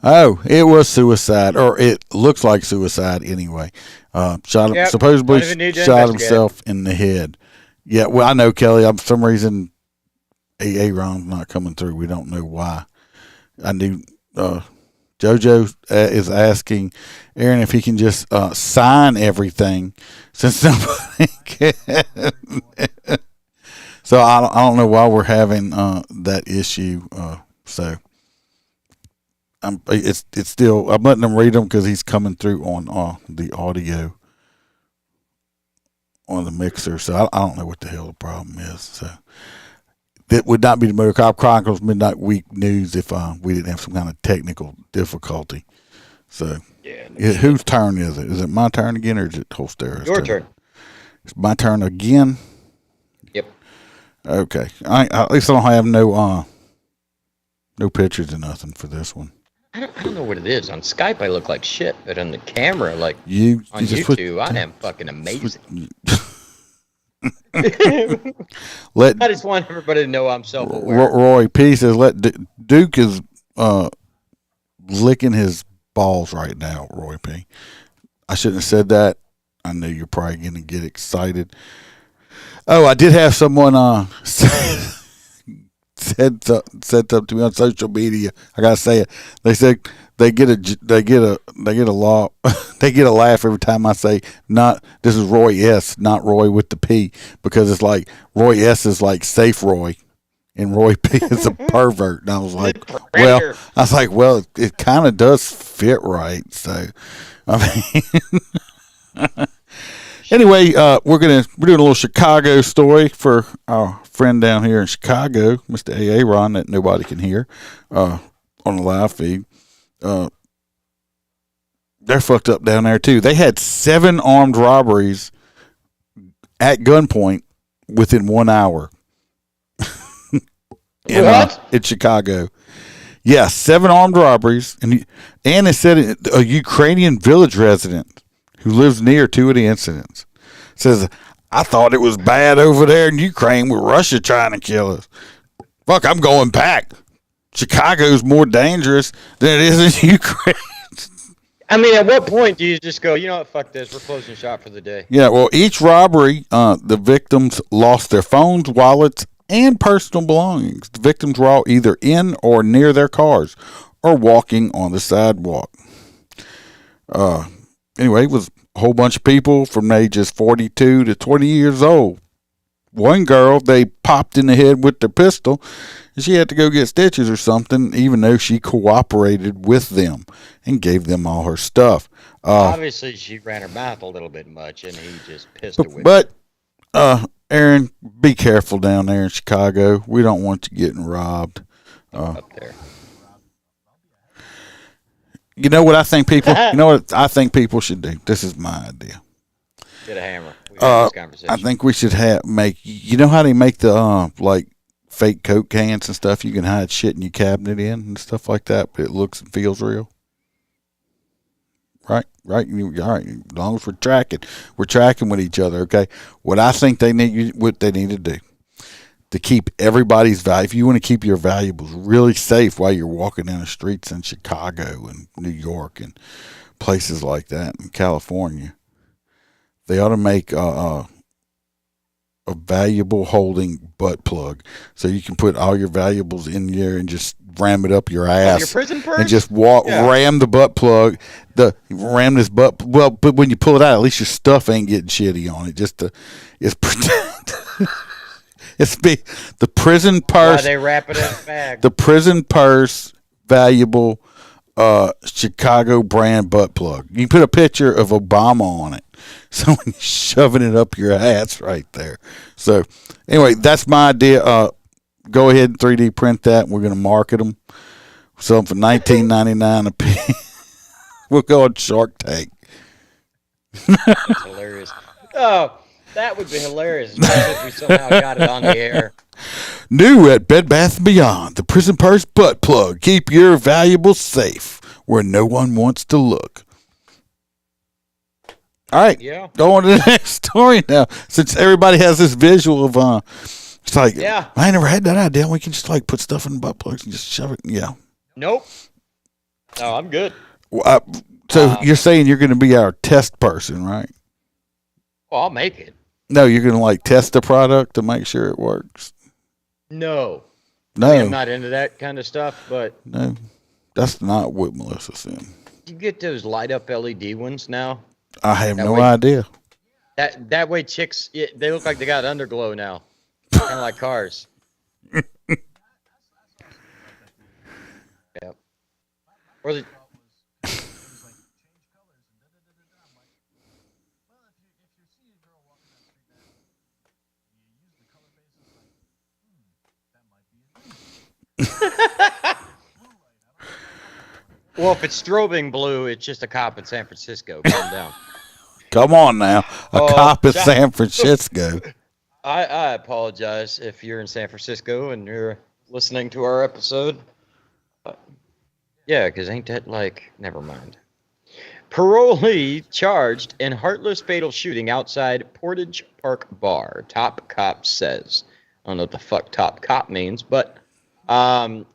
Oh, it was suicide, or it looks like suicide anyway. Supposedly shot himself in the head. Yeah, well, I know, Kelly. For some reason, Ron's not coming through. We don't know why. I knew JoJo is asking Aaron if he can just sign everything since somebody can. So I don't know why we're having that issue. So. It's still. I'm letting him read them because he's coming through on the audio on the mixer. So I don't know what the hell the problem is. So that would not be the Motor Cop Chronicles Midnight Week news if we didn't have some kind of technical difficulty. So whose turn is it? Is it my turn again, or is it Holstera's Your turn. It's my turn again. Yep. Okay. At least I don't have no pictures or nothing for this one. I don't know what it is. On Skype, I look like shit, but on the camera, like on YouTube, I am fucking amazing. I just want everybody to know I'm self-aware. Roy P says, Duke is licking his balls right now, Roy P. I shouldn't have said that. I know you're probably going to get excited. Oh, I did have someone said something to me on social media. I gotta say it. They said they get a laugh every time I say this is Roy S, not Roy with the P, because it's like Roy S is like safe Roy, and Roy P is a pervert. And I was like, well, it kind of does fit right. So, I mean. Anyway, we're doing a little Chicago story for our friend down here in Chicago, Mr. A.A. Ron, that nobody can hear on the live feed. They're fucked up down there too. They had 7 armed robberies at gunpoint within 1 hour. in Chicago. Yeah, 7 armed robberies, and it said a Ukrainian village resident who lives near 2 of the incidents says, I thought it was bad over there in Ukraine with Russia trying to kill us. Fuck, I'm going back. Chicago's more dangerous than it is in Ukraine. I mean, at what point do you just go, you know what, fuck this, we're closing shop for the day? Yeah, well, each robbery, the victims lost their phones, wallets, and personal belongings. The victims were all either in or near their cars or walking on the sidewalk. Anyway, it was a whole bunch of people from ages 42 to 20 years old. One girl, they popped in the head with their pistol, and she had to go get stitches or something, even though she cooperated with them and gave them all her stuff. Obviously, she ran her mouth a little bit much, and he just pissed her with But, Aaron, be careful down there in Chicago. We don't want you getting robbed. Up there. You know what I think people? People should do. This is my idea. Get a hammer. We had this conversation. I think we should make. You know how they make the like fake Coke cans and stuff? You can hide shit in your cabinet in and stuff like that, but it looks and feels real. Right. All right. As long as we're tracking with each other. Okay. What I think they need to do to keep everybody's value. If you want to keep your valuables really safe while you're walking down the streets in Chicago and New York and places like that in California, they ought to make a valuable holding butt plug. So you can put all your valuables in there and just ram it up your ass. Your prison purse? And just Yeah. ram the butt plug. Ram this butt. Well, but when you pull it out, at least your stuff ain't getting shitty on it. It's protect. The prison purse. Why they wrap it in a bag? The prison purse valuable Chicago brand butt plug. You can put a picture of Obama on it. So when you're shoving it up your ass right there. So anyway, that's my idea. Go ahead and 3D print that. And we're going to market them. Sell them for $19.99 a piece. We'll go on Shark Tank. That's hilarious. Oh, that would be hilarious, especially if we somehow got it on the air. New at Bed Bath & Beyond, the prison purse butt plug. Keep your valuables safe where no one wants to look. All right, Yeah. go on to the next story now. Since everybody has this visual of, it's like, Yeah. I ain't never had that idea. We can just like put stuff in the butt plugs and just shove it. Yeah. Nope. No, I'm good. So you're saying you're going to be our test person, right? Well, I'll make it. No, you're going to like test the product to make sure it works. No. No, I mean, I'm not into that kind of stuff, but no, that's not what Melissa said. you get those light up LED ones now. I have That no way- idea. That way, chicks they look like they got underglow now, kind of like cars. Yep. Or the, well, if it's strobing blue, it's just a cop in San Francisco. Calm down. Come on now. A Oh, cop in that- San Francisco. I apologize if you're in San Francisco and you're listening to our episode. But, yeah, because ain't that like... Never mind. Parolee charged in heartless fatal shooting outside Portage Park Bar, top cop says. I don't know what the fuck top cop means, but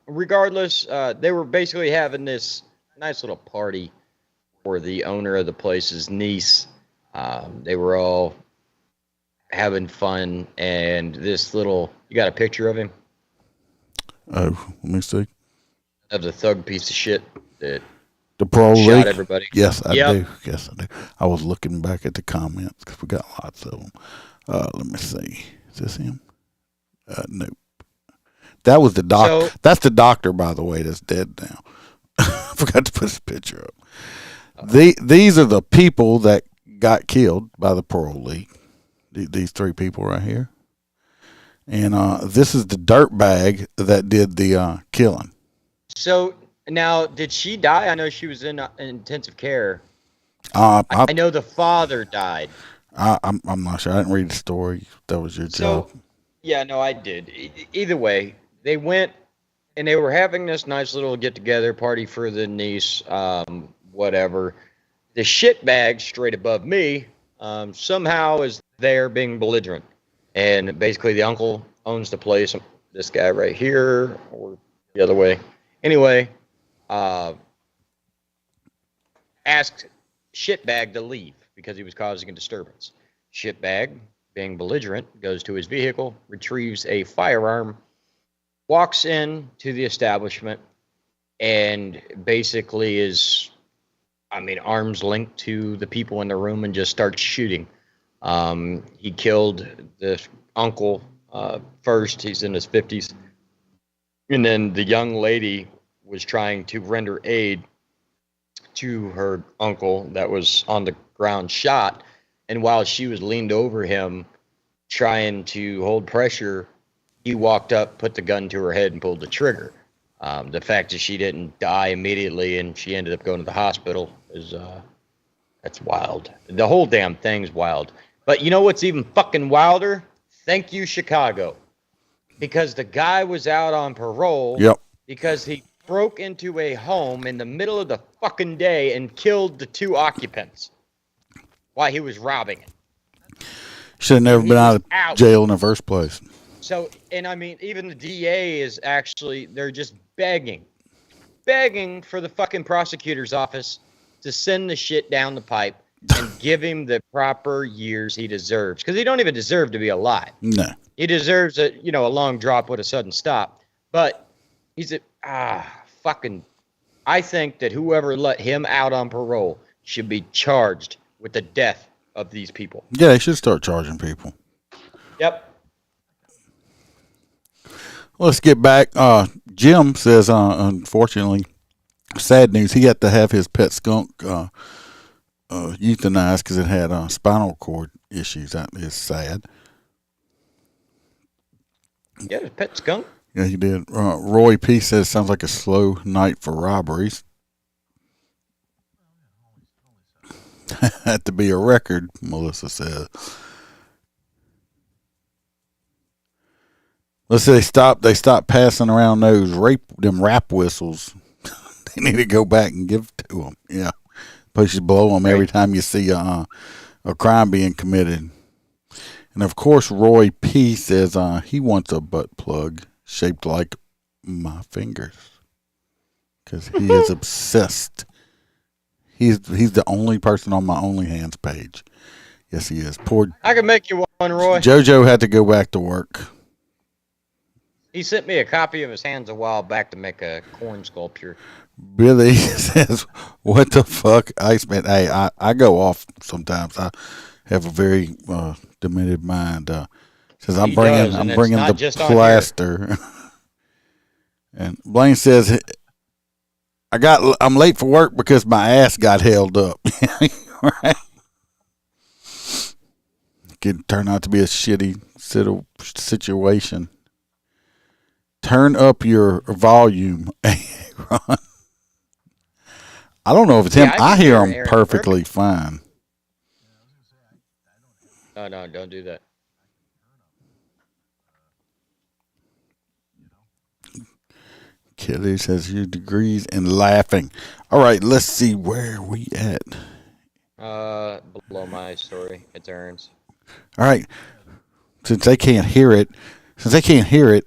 regardless, they were basically having this nice little party for the owner of the place's niece. They were all having fun, and this little... You got a picture of him? Oh, let me see. Of the thug piece of shit that The pro shot league? everybody. Yes, I Yep. do. Yes, I do. I was looking back at the comments because we got lots of them. Let me see. Is this him? Nope. That was the doctor. So- That's the doctor, by the way, that's dead now. I forgot to put his picture up. These are the people that got killed by the parole league. These three people right here. And this is the dirtbag that did the killing. So, now, did she die? I know she was in intensive care. I I know the father died. I'm not sure. I didn't read the story. That was your job. So, yeah, no, I did. Either way, they went and they were having this nice little get-together party for the niece, whatever. The shitbag straight above me somehow is there being belligerent. And basically the uncle owns the place, this guy right here, or the other way. Anyway, asked shitbag to leave because he was causing a disturbance. Shitbag, being belligerent, goes to his vehicle, retrieves a firearm, walks in to the establishment, and basically is, arms linked to the people in the room and just starts shooting. He killed the uncle first. He's in his 50s. And then the young lady was trying to render aid to her uncle that was on the ground shot. And while she was leaned over him trying to hold pressure, he walked up, put the gun to her head, and pulled the trigger. The fact that she didn't die immediately and she ended up going to the hospital is that's wild. The whole damn thing's wild. But you know what's even fucking wilder? Thank you, Chicago. Because the guy was out on parole. Yep. Because he broke into a home in the middle of the fucking day and killed the two occupants while he was robbing it. Should have never He been was out of out. jail in the first place. So, and even the DA is actually, they're just begging for the fucking prosecutor's office to send the shit down the pipe and give him the proper years he deserves. Because he don't even deserve to be alive. No. He deserves a long drop with a sudden stop. But he's fucking. I think that whoever let him out on parole should be charged with the death of these people. Yeah, they should start charging people. Yep. Let's get back. Jim says, unfortunately, sad news. He had to have his pet skunk euthanized because it had spinal cord issues. That is sad. Yeah, his pet skunk. Yeah, he did. Roy P says, sounds like a slow night for robberies. Had to be a record, Melissa says. Let's say they stop passing around those rap whistles. They need to go back and give to them. Yeah, but you blow them every time you see a crime being committed. And of course, Roy P says he wants a butt plug shaped like my fingers because he is obsessed. He's the only person on my OnlyHans page. Yes, he is. Poor. I can make you one, Roy. JoJo had to go back to work. He sent me a copy of his hands a while back to make a corn sculpture. Billy says, "What the fuck, Iceman?" Hey, I go off sometimes. I have a very demented mind. Says I'm bringing the plaster. And Blaine says, I'm late for work because my ass got held up. Right? Could turn out to be a shitty situation. Turn up your volume, Ron. I don't know if it's him. I hear him perfectly fine. No, don't do that. Kelly says your degrees in laughing. All right, let's see where we at. Below my story, it's Aaron's. All right, since they can't hear it,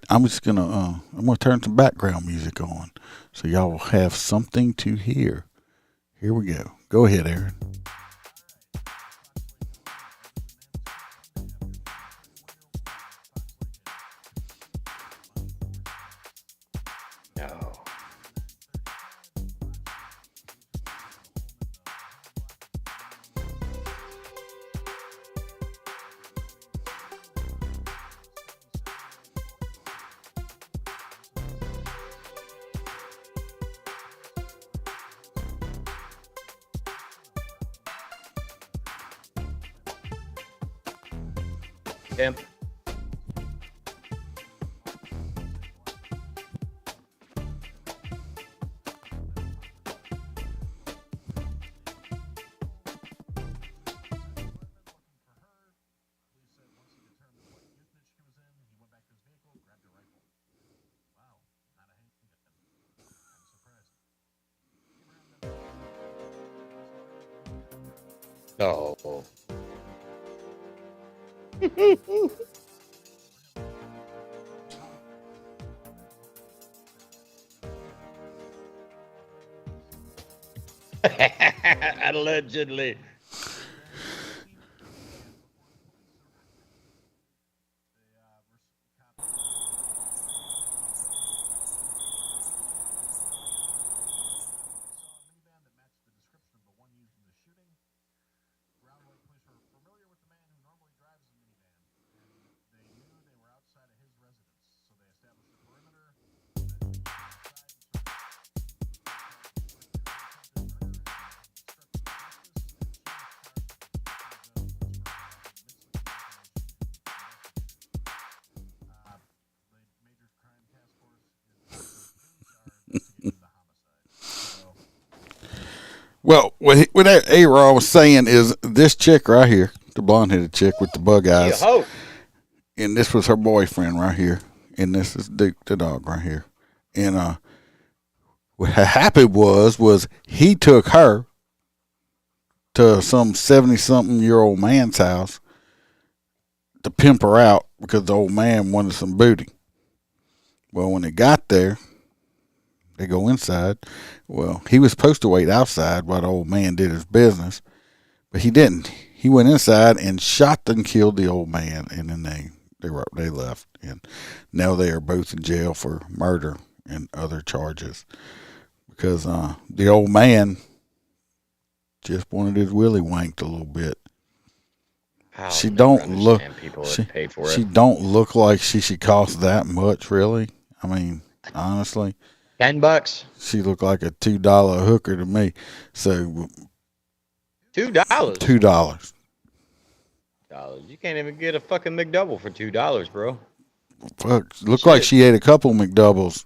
I'm just gonna turn some background music on, so y'all will have something to hear. Here we go. Go ahead, Aaron. No. Tim. Oh. Allegedly. Well, what that A-Raw was saying is this chick right here, the blonde-headed chick with the bug eyes, and this was her boyfriend right here, and this is Duke, the dog right here. And what happened was he took her to some 70-something-year-old man's house to pimp her out because the old man wanted some booty. Well, when they got there, they go inside. Well, he was supposed to wait outside while the old man did his business, But he didn't. He went inside and shot and killed the old man, and then they left, and now they are both in jail for murder and other charges because the old man just wanted his willy wanked a little bit. She don't look. She don't look like she should cost that much, really. I mean, honestly, $10. she looked like a $2 hooker to me. So $2. $2. You can't even get a fucking McDouble for $2, bro. Fuck, looked like she ate a couple McDoubles.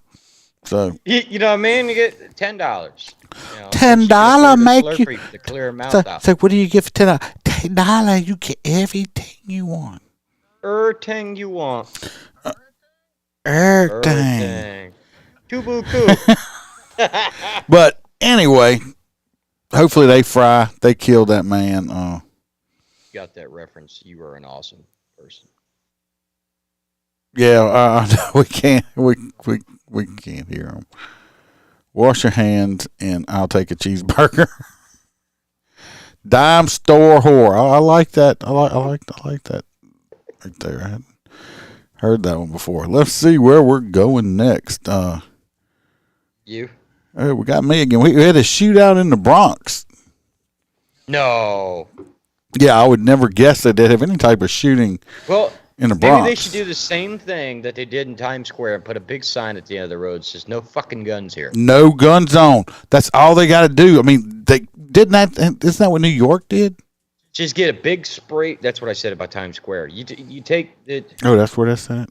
So you know what I mean? You get $10. You know, $10 make you to clear her mouth out. So what do you get for $10? $10 you get everything you want. Everything you want. Everything. Tubuku. But anyway, hopefully they killed that man. Got that reference. You are an awesome person. Yeah, we can't hear him. Wash your hands, and I'll take a cheeseburger. Dime store whore. I like that. I like that right there. I hadn't heard that one before. Let's see where we're going next. You? We got me again. We had a shootout in the Bronx. No. Yeah, I would never guess that they'd have any type of shooting. Well, in the Bronx. Maybe they should do the same thing that they did in Times Square and put a big sign at the end of the road that says "No fucking guns here." No gun zone. That's all they got to do. I mean, they didn't that. Isn't that what New York did? Just get a big spray. That's what I said about Times Square. You take it. Oh, that's where that's at.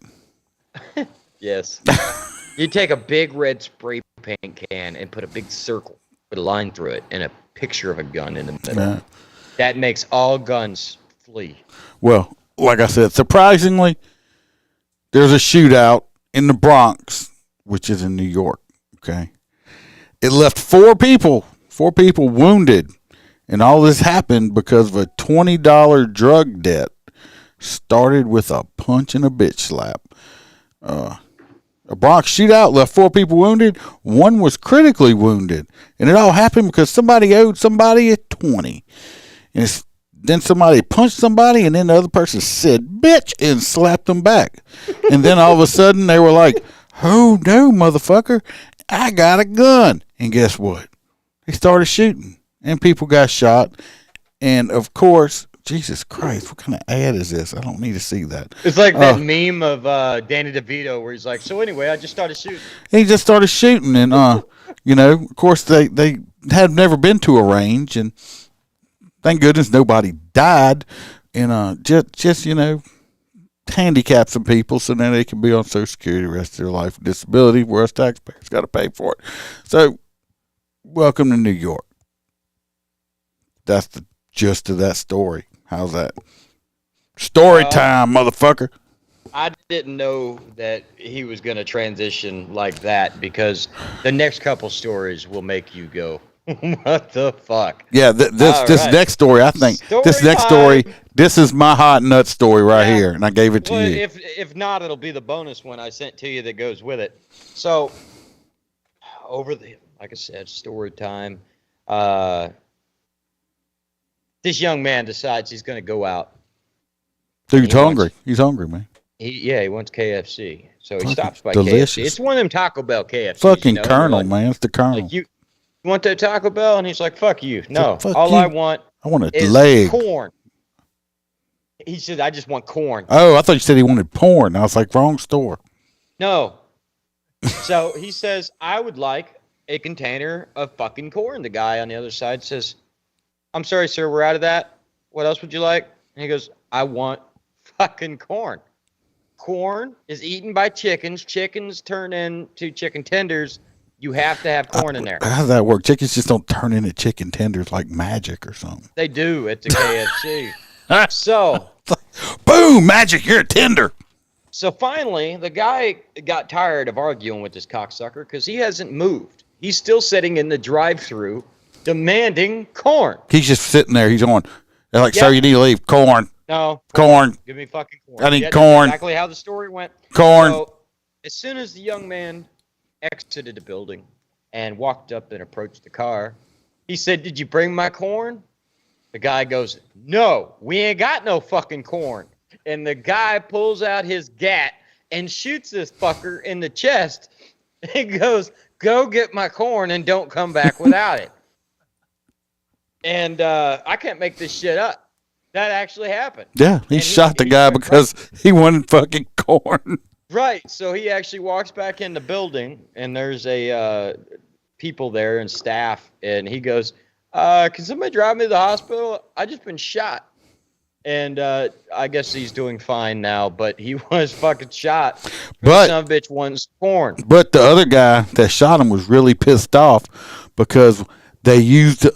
Yes. You take a big red spray paint can and put a big circle, put a line through it, and a picture of a gun in the middle. Yeah. That makes all guns flee. Well, like I said, surprisingly, there's a shootout in the Bronx, which is in New York. Okay, it left four people wounded, and all this happened because of a $20 drug debt. Started with a punch and a bitch slap. A Bronx shootout left four people wounded. One was critically wounded, and it all happened because somebody owed somebody a 20, and then somebody punched somebody, and then the other person said "bitch" and slapped them back. And then all of a sudden they were like, "Oh no, motherfucker, I got a gun!" And guess what? They started shooting, and people got shot. And of course, Jesus Christ, what kind of ad is this? I don't need to see that. It's like that meme of Danny DeVito where he's like, "So anyway, I just started shooting." He just started shooting, and of course they had never been to a range, and thank goodness nobody died, and just handicap some people so then they can be on Social Security the rest of their life with disability, whereas taxpayers got to pay for it. So, welcome to New York. That's the gist of that story. How's that? Story time, motherfucker. I didn't know that he was going to transition like that because the next couple stories will make you go, what the fuck? Yeah, this next story, I think, this is my hot nut story right here, and I gave it to you. If not, it'll be the bonus one I sent to you that goes with it. So, like I said, story time. This young man decides he's going to go out. Dude's hungry. He's hungry, man. He wants KFC. So he stops by delicious. KFC. It's one of them Taco Bell KFCs. Fucking Colonel, man. It's the Colonel. Like, you want that Taco Bell? And he's like, fuck you. No. I want a leg. Corn. He said, I just want corn. Oh, I thought you said he wanted porn. I was like, wrong store. No. So he says, I would like a container of fucking corn. The guy on the other side says, I'm sorry, sir, we're out of that. What else would you like? And he goes, I want fucking corn. Corn is eaten by chickens. Chickens turn into chicken tenders. You have to have corn in there. How does that work? Chickens just don't turn into chicken tenders like magic or something. They do at the KFC. So, boom, magic, you're a tender. So finally, the guy got tired of arguing with this cocksucker because he hasn't moved. He's still sitting in the drive-thru demanding corn. He's just sitting there. He's on. They're like, sir, you need to leave. Corn. No. Corn. Give me fucking corn. I need corn. Exactly how the story went. Corn. So, as soon as the young man exited the building and walked up and approached the car, he said, did you bring my corn? The guy goes, no, we ain't got no fucking corn. And the guy pulls out his gat and shoots this fucker in the chest. He goes, go get my corn and don't come back without it. And I can't make this shit up. That actually happened. Yeah, he shot the guy because he wanted fucking corn. Right. So he actually walks back in the building, and there's a people there and staff, and he goes, can somebody drive me to the hospital? I just been shot. And I guess he's doing fine now, but he was fucking shot. But some bitch wants corn. But the other guy that shot him was really pissed off because they used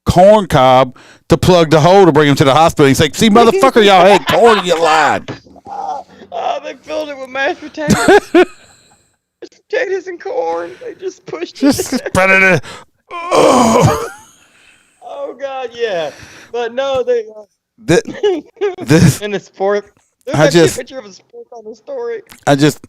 corn cob to plug the hole to bring him to the hospital. He's like, see, motherfucker, y'all had corn and you lied. Oh, they filled it with mashed potatoes. Mashed potatoes and corn. They just pushed it. Just spread it in. Oh, God, yeah. But no, they... this in the sport. I just a picture of a sport on the story. I just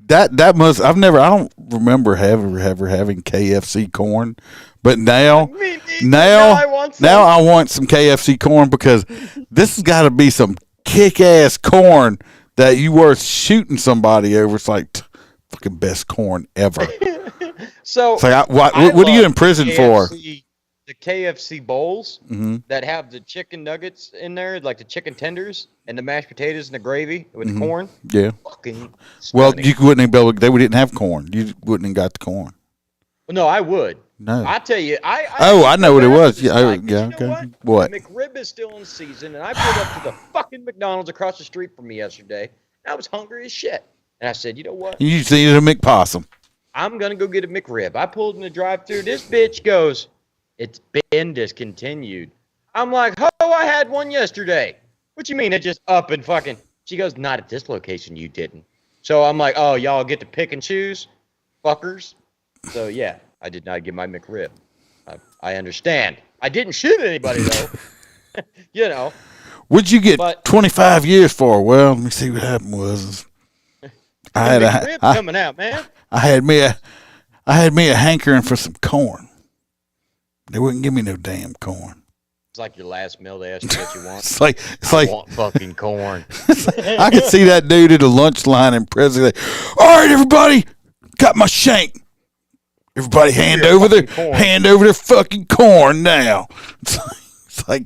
that must I don't remember ever having KFC corn, but now I want some KFC corn because this has got to be some kick ass corn that you worth shooting somebody over. It's like fucking best corn ever. So it's like what are you in prison for? The KFC bowls that have the chicken nuggets in there, like the chicken tenders and the mashed potatoes and the gravy with the corn. Yeah. Fucking well, you wouldn't be able. They didn't have corn. You wouldn't have got the corn. Well, no, I would. No. I tell you, I know what it was. Yeah. Yeah. Okay. What? The McRib is still in season, and I pulled up to the fucking McDonald's across the street from me yesterday. And I was hungry as shit, and I said, you know what? You just needed a McPossum. I'm gonna go get a McRib. I pulled in the drive-thru. This bitch goes, it's been discontinued. I'm like, oh, I had one yesterday. What you mean it just up and fucking... She goes, not at this location, you didn't. So I'm like, oh, y'all get to pick and choose? Fuckers. So, yeah, I did not get my McRib. I understand. I didn't shoot anybody, though. You know. What'd you get 25 years for? Well, let me see what happened was... I had McRib coming out, man. I had me a hankering for some corn. They wouldn't give me no damn corn. It's like your last meal. They ask you what you want. it's like I want fucking corn. I could see that dude at a lunch line in prison. Like, all right, everybody, got my shank. Everybody hand over their fucking corn now. It's like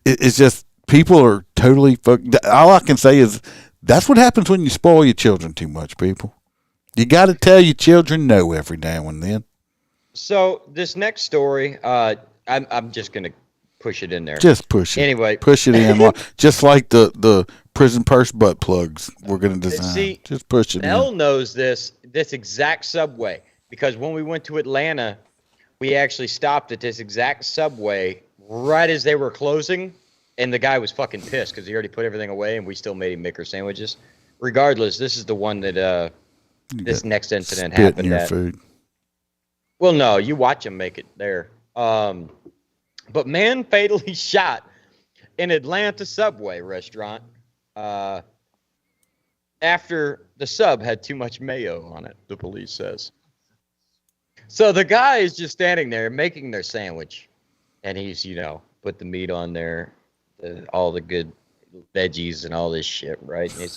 it's just people are totally fucking. All I can say is that's what happens when you spoil your children too much. People, you got to tell your children no every now and then. So this next story, I'm just gonna push it in there. Just push it. Anyway, push it in, just like the prison purse butt plugs we're gonna design. See, just push it. Nell knows this exact subway because when we went to Atlanta, we actually stopped at this exact subway right as they were closing, and the guy was fucking pissed because he already put everything away, and we still made him make our sandwiches. Regardless, this is the one that this next incident happened at. Food. Well, no, you watch him make it there. But man fatally shot in Atlanta Subway restaurant after the sub had too much mayo on it, the police says. So the guy is just standing there making their sandwich, and he's, put the meat on there, all the good veggies and all this shit, right? And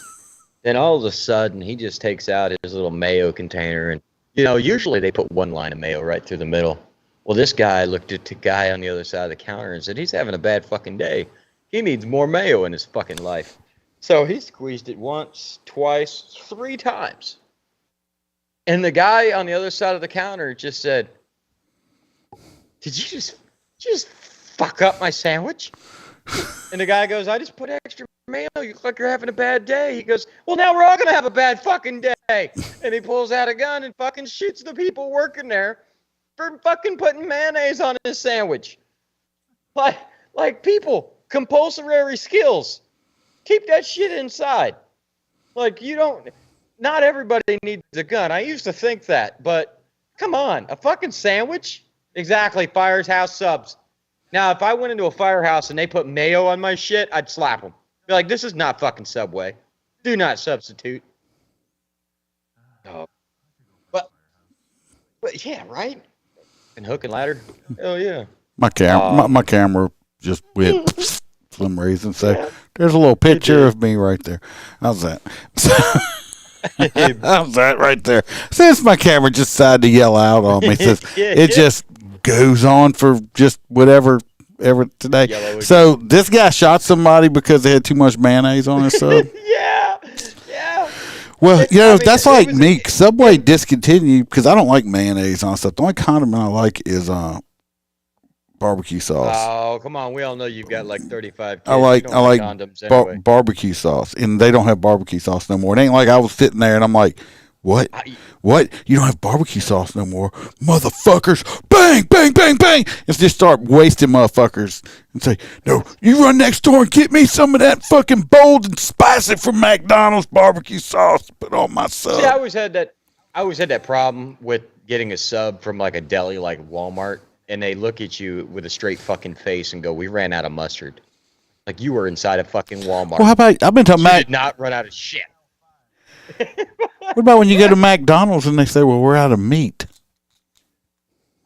then all of a sudden, he just takes out his little mayo container and usually they put one line of mayo right through the middle. Well, this guy looked at the guy on the other side of the counter and said, he's having a bad fucking day. He needs more mayo in his fucking life. So he squeezed it once, twice, 3 times. And the guy on the other side of the counter just said, did you just fuck up my sandwich? And the guy goes, I just put extra mayo. You look like you're having a bad day. He goes, well, now we're all going to have a bad fucking day. And he pulls out a gun and fucking shoots the people working there for fucking putting mayonnaise on his sandwich. Like people, compulsory skills. Keep that shit inside. Like, not everybody needs a gun. I used to think that, but come on, a fucking sandwich? Exactly, Firehouse Subs. Now, if I went into a firehouse and they put mayo on my shit, I'd slap them. Be like, this is not fucking Subway. Do not substitute. Oh. But yeah, right? And hook and ladder? Hell yeah. My camera just went for some reason. So there's a little picture of me right there. How's that? How's that right there? Since my camera just decided to yell out on me, says it just goes on for just whatever today. So this guy shot somebody because they had too much mayonnaise on his sub. Yeah. Well, that's like me. Subway discontinued because I don't like mayonnaise on stuff. The only condiment I like is barbecue sauce. Oh, come on. We all know you've got like 35 kids. I like condoms anyway. barbecue sauce, and they don't have barbecue sauce no more. It ain't like I was sitting there and I'm like, what? What? You don't have barbecue sauce no more, motherfuckers! Bang, bang, bang, bang! And just start wasting motherfuckers and say, no, you run next door and get me some of that fucking bold and spicy from McDonald's barbecue sauce. Put on my sub. See, I always had that problem with getting a sub from like a deli like Walmart. And they look at you with a straight fucking face and go, "We ran out of mustard." Like you were inside a fucking Walmart. Well, how about I've been talking you about did not run out of shit. What about when you go to McDonald's and they say, "Well, we're out of meat"?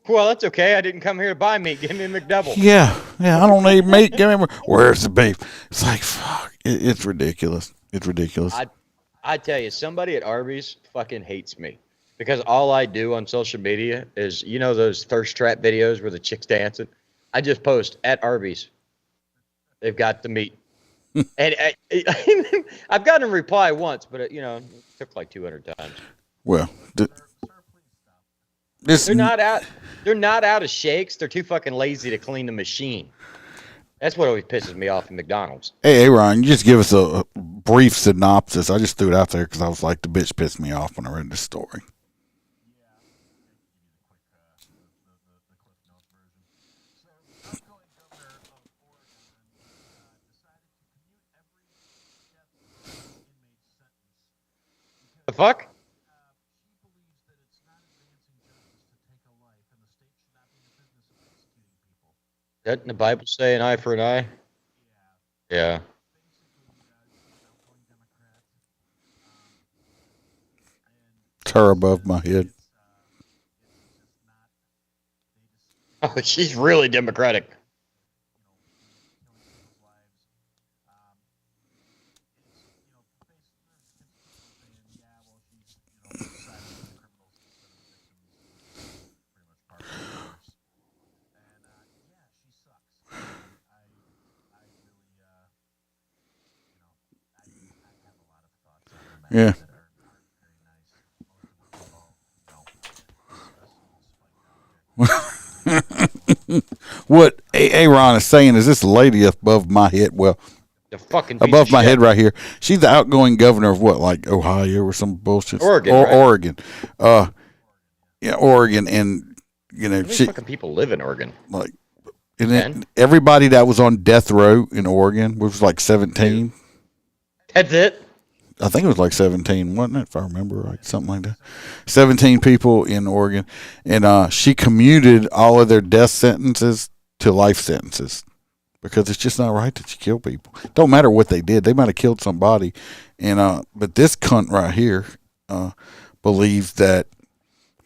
Well, that's okay. I didn't come here to buy meat. Give me a McDouble. Yeah. I don't need meat. Give me more. Where's the beef? It's like fuck. It's ridiculous. It's ridiculous. I tell you, somebody at Arby's fucking hates me. Because all I do on social media is, those thirst trap videos where the chick's dancing? I just post at Arby's. They've got the meat. And I've gotten a reply once, but, it took like 200 times. Well, they're not out of shakes. They're too fucking lazy to clean the machine. That's what always pisses me off in McDonald's. Hey, Ryan, you just give us a brief synopsis. I just threw it out there because I was like, the bitch pissed me off when I read this story. The fuck? Doesn't the Bible say an eye for an eye? Yeah. It's her above my head. Oh, she's really democratic. Yeah. What Aaron is saying is this lady above my head, well, the fucking above my head right here. She's the outgoing governor of what, like Ohio or some bullshit? Oregon. Or right? Oregon. Yeah, Oregon, and How many fucking people live in Oregon? Like, and then everybody that was on death row in Oregon, which was like 17. That's it. I think it was like 17, wasn't it? If I remember right, something like that. 17 people in Oregon, and she commuted all of their death sentences to life sentences because it's just not right that you kill people. Don't matter what they did; they might have killed somebody, and but this cunt right here believes that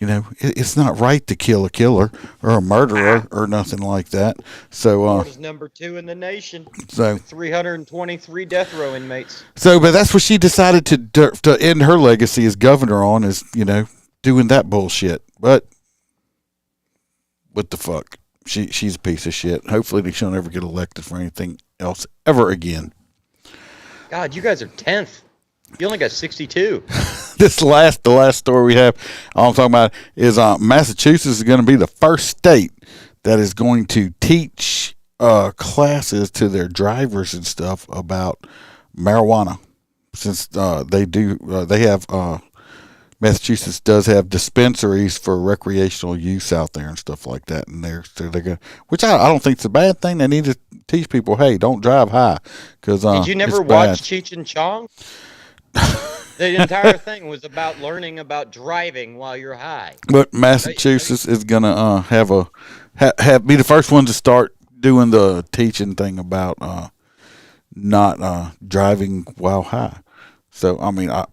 it's not right to kill a killer or a murderer or nothing like that. So Florida's number 2 in the nation. So 323 death row inmates. So, but that's what she decided to end her legacy as governor on, is doing that bullshit. But what the fuck? She's a piece of shit. Hopefully, she'll never get elected for anything else ever again. God, you guys are 10th. You only got 62. The last story we have, all I'm talking about is Massachusetts is going to be the first state that is going to teach classes to their drivers and stuff about marijuana. Since they have Massachusetts does have dispensaries for recreational use out there and stuff like that, and they're going, which I don't think it's a bad thing. They need to teach people, hey, don't drive high, because did you never watch Cheech and Chong? The entire thing was about learning about driving while you're high. But Massachusetts is gonna have be the first one to start doing the teaching thing about not driving while high. So I mean, I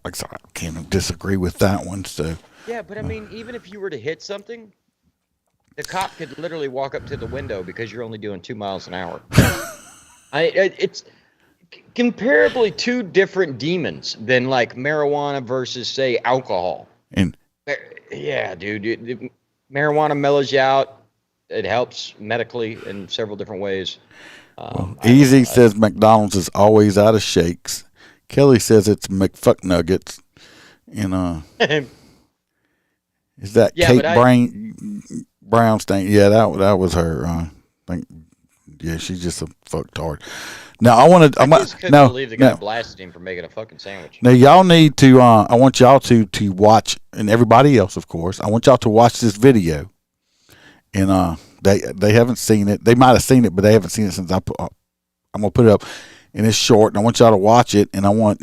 can't disagree with that one. So yeah, but I mean, even if you were to hit something, the cop could literally walk up to the window because you're only doing 2 miles an hour. It's comparably two different demons than like marijuana versus say alcohol. And yeah, dude, marijuana mellows you out. It helps medically in several different ways. Easy says McDonald's is always out of shakes. Kelly says it's McFucknuggets. And is that Kate Brownstein? Yeah, that was her. Yeah, she's just a fucktard. Now I just couldn't believe the guy blasted him for making a fucking sandwich. Now y'all need to. I want y'all to watch, and everybody else, of course. I want y'all to watch this video. And they haven't seen it. They might have seen it, but they haven't seen it since I'm gonna put it up. And it's short, and I want y'all to watch it. And I want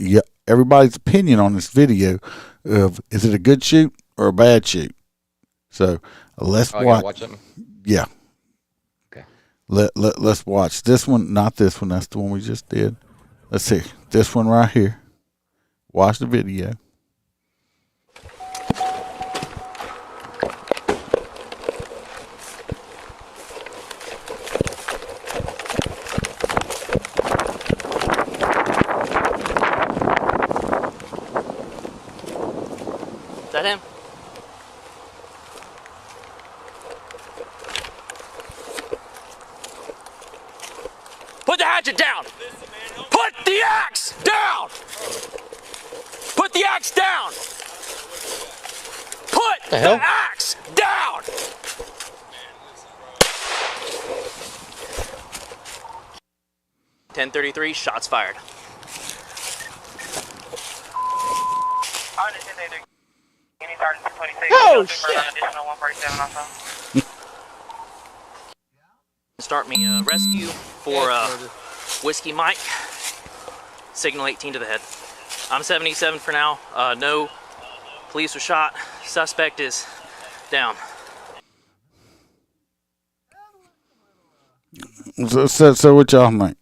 everybody's opinion on this video of is it a good shoot or a bad shoot. So let's watch something? Yeah. Okay. Let's watch this one. Not this one. That's the one we just did. Let's see this one right here. Watch the video. Is that him? Put the hatchet down! Put the axe down! Put the axe down! Put the axe down! .1033, shots fired. Oh, shit! Start me a rescue for Whiskey Mike. Signal 18 to the head. I'm 77 for now. No police were shot. Suspect is down. So what y'all think?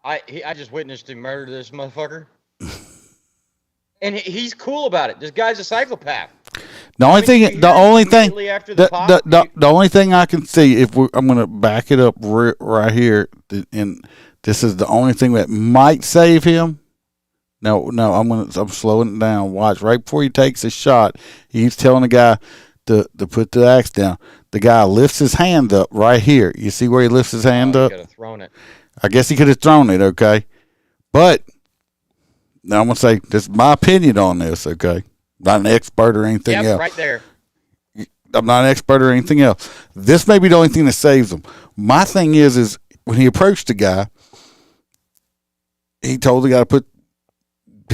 I just witnessed him murder this motherfucker. And he's cool about it. This guy's a psychopath. The only thing I can see, I'm going to back it up right here, and this is the only thing that might save him. No, I'm slowing it down. Watch right before he takes a shot. He's telling the guy to put the axe down. The guy lifts his hand up right here. You see where he lifts his hand up? He could have thrown it. I guess he could have thrown it. Okay, but now I'm going to say this is my opinion on this. Okay. Not an expert or anything else. Right there. I'm not an expert or anything else. This may be the only thing that saves him. My thing is when he approached the guy, he told the guy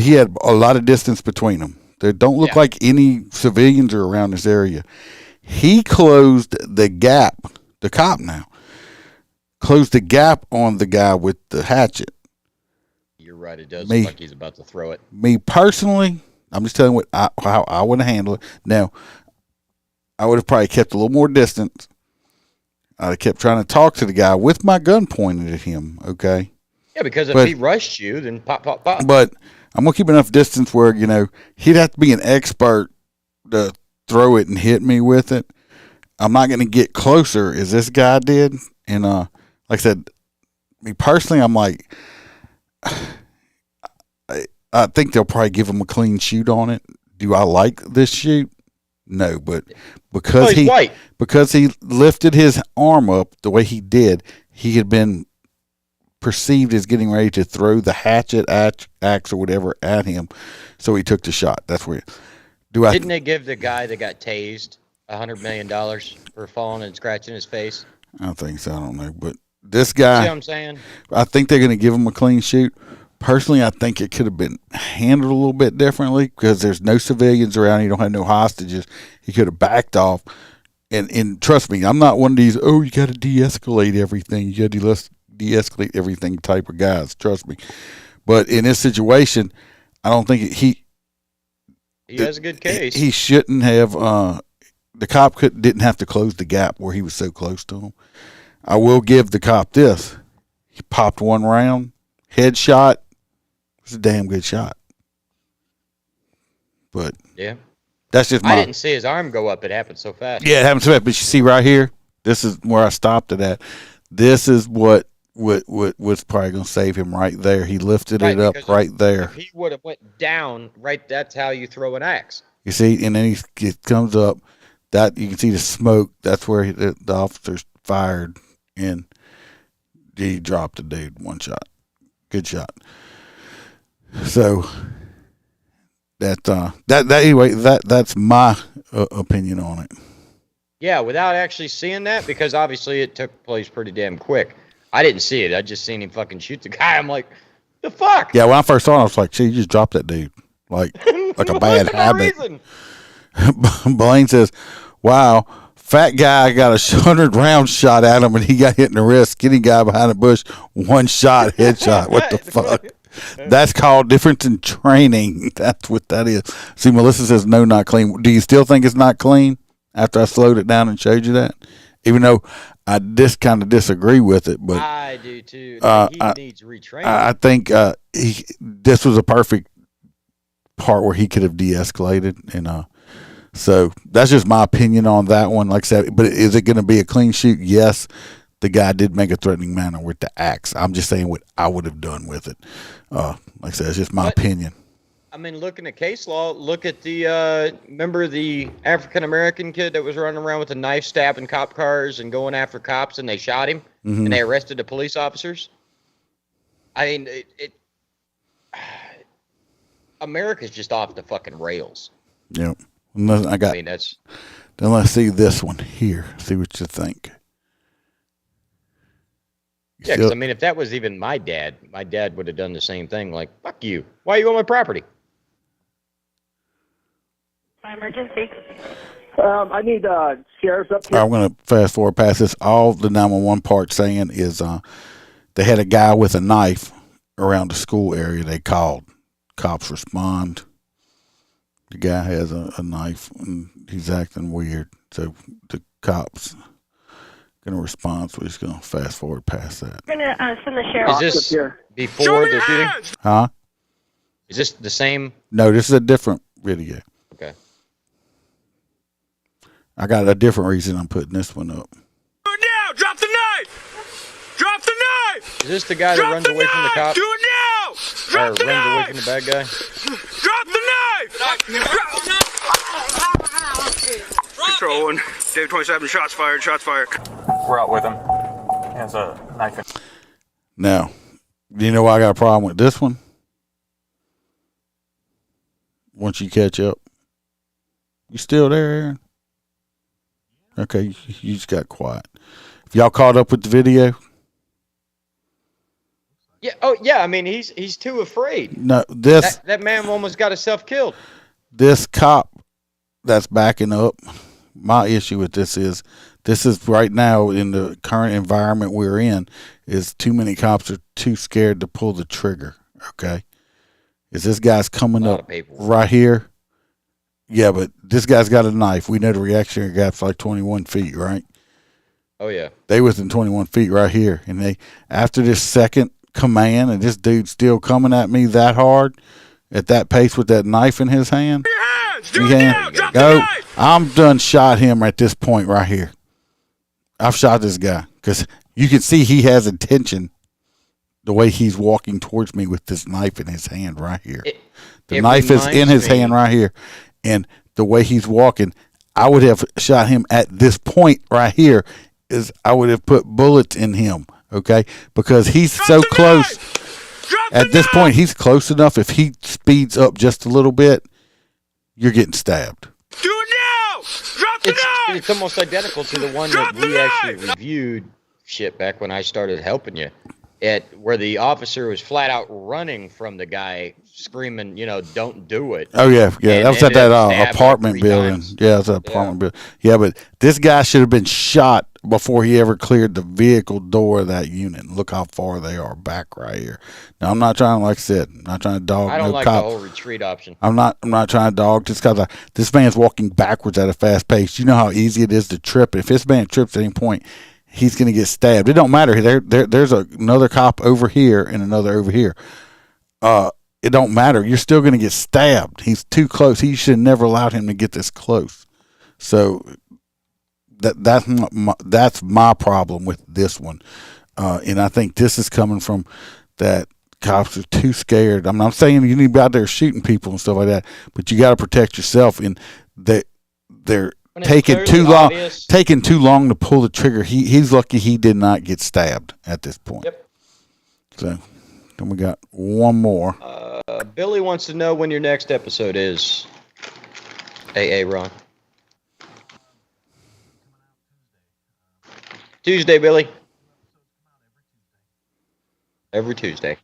he had a lot of distance between them. They don't look like any civilians are around this area. He closed the gap, the cop now, closed the gap on the guy with the hatchet. You're right. It does look like he's about to throw it. Me personally, I'm just telling you how I would handle it. Now, I would have probably kept a little more distance. I'd have kept trying to talk to the guy with my gun pointed at him, okay? Yeah, because if he rushed you, then pop, pop, pop. But I'm going to keep enough distance where, he'd have to be an expert to throw it and hit me with it. I'm not going to get closer as this guy did. And like I said, me personally, I'm like, I think they'll probably give him a clean shoot on it. Do I like this shoot? No, but because he lifted his arm up the way he did, he had been perceived as getting ready to throw the hatchet, axe, or whatever at him, so he took the shot. That's where. Didn't they give the guy that got tased $100 million for falling and scratching his face? I think so. I don't know, but this guy. See what I'm saying? I think they're going to give him a clean shoot. Personally, I think it could have been handled a little bit differently because there's no civilians around. You don't have no hostages. He could have backed off. And trust me, I'm not one of these, you got to de-escalate everything. You got to de-escalate everything type of guys. Trust me. But in this situation, I don't think he has a good case. He shouldn't have. The cop didn't have to close the gap where he was so close to him. I will give the cop this. He popped one round, headshot. It was a damn good shot. But yeah, That's just I didn't see his arm go up. It happened so fast. Yeah, it happened so fast. But you see right here, this is where I stopped it at. This is what was probably going to save him right there. He lifted it up right there. If he would have went down, right, that's how you throw an axe. You see, and then he comes up. That you can see the smoke. That's where the officers fired, and he dropped the dude. One shot. Good shot. So that's my opinion on it. Yeah, without actually seeing that, because obviously it took place pretty damn quick. I didn't see it. I just seen him fucking shoot the guy. I'm like, the fuck? Yeah, when I first saw it, I was like, gee, you just dropped that dude. Like a bad habit. Blaine says, wow, fat guy got a 100-round shot at him and he got hit in the wrist. Skinny guy behind the bush, one shot, headshot. What the fuck? That's called difference in training. That's what that is. See, Melissa says, no, not clean. Do you still think it's not clean after I slowed it down and showed you that? Even though I just kind of disagree with it. But I do too. He needs retraining. I think this was a perfect part where he could have de-escalated. And so that's just my opinion on that one. Like I said, but is it going to be a clean shoot? Yes. The guy did make a threatening manner with the axe. I'm just saying what I would have done with it. Like I said, it's just my opinion. I mean, looking at case law, look at the, remember the African-American kid that was running around with a knife stabbing cop cars and going after cops, and they shot him, and they arrested the police officers? I mean, America's just off the fucking rails. Yep. Then let's see this one here. See what you think. Yeah, because, I mean, if that was even my dad would have done the same thing. Like, fuck you. Why are you on my property? Emergency. I need sheriff's up here. I'm going to fast forward past this. All the 911 part saying is they had a guy with a knife around the school area. They called. Cops respond. The guy has a knife, and he's acting weird. So the cops going to respond, so he's going to fast forward past that. We're going to send the sheriff. Is this before the shooting? Huh? Is this the same? No, this is a different video. Okay. I got a different reason I'm putting this one up. Now, drop the knife! Drop the knife! Is this the guy that runs away from the cop? Do it now! Drop the runs away knife! from the bad guy? Drop the knife! Control 1, Dave 27, shots fired. We're out with him. He has a knife in. Now, do you know why I got a problem with this one? Once you catch up. You still there, Aaron? Okay, you just got quiet. If y'all caught up with the video? Yeah. Oh, yeah. I mean, he's too afraid. No, that man almost got himself killed. This cop that's backing up. My issue with this is right now in the current environment we're in is too many cops are too scared to pull the trigger. Okay, is this guy's coming up right here? Yeah, but this guy's got a knife. We know the reactionary gap's like 21 feet, right? Oh yeah. They within 21 feet right here, and they after this second command, and this dude's still coming at me that hard, at that pace with that knife in his hand. Go. I'm done shot him at this point right here. I've shot this guy because you can see he has intention the way he's walking towards me with this knife in his hand right here. The knife is in his hand right here. And the way he's walking, I would have shot him at this point right here. Is I would have put bullets in him, okay? Because he's so close. At this point, he's close enough. If he speeds up just a little bit, you're getting stabbed. Do it now! Drop the knife! It's almost identical to the one that we actually reviewed back when I started helping you. Where the officer was flat out running from the guy, screaming, don't do it. Oh, yeah. That was at that apartment building. Yeah, it's an apartment building. Yeah, but this guy should have been shot before he ever cleared the vehicle door of that unit. Look how far they are back right here. Now, I'm not trying, like I said, I'm not trying to dog I don't like cop. the whole retreat option. I'm not trying to dog just because this man's walking backwards at a fast pace. You know how easy it is to trip. If this man trips at any point, he's going to get stabbed. It don't matter. There's another cop over here and another over here. it don't matter. You're still going to get stabbed. He's too close. He should have never allowed him to get this close. So that's my problem with this one. And I think this is coming from that cops are too scared. I'm not saying you need to be out there shooting people and stuff like that, but you got to protect yourself. And they're taking too long to pull the trigger. He's lucky he did not get stabbed at this point. Yep. So then we got one more. Billy wants to know when your next episode is. AA Ron. Tuesday, Billy. Every Tuesday.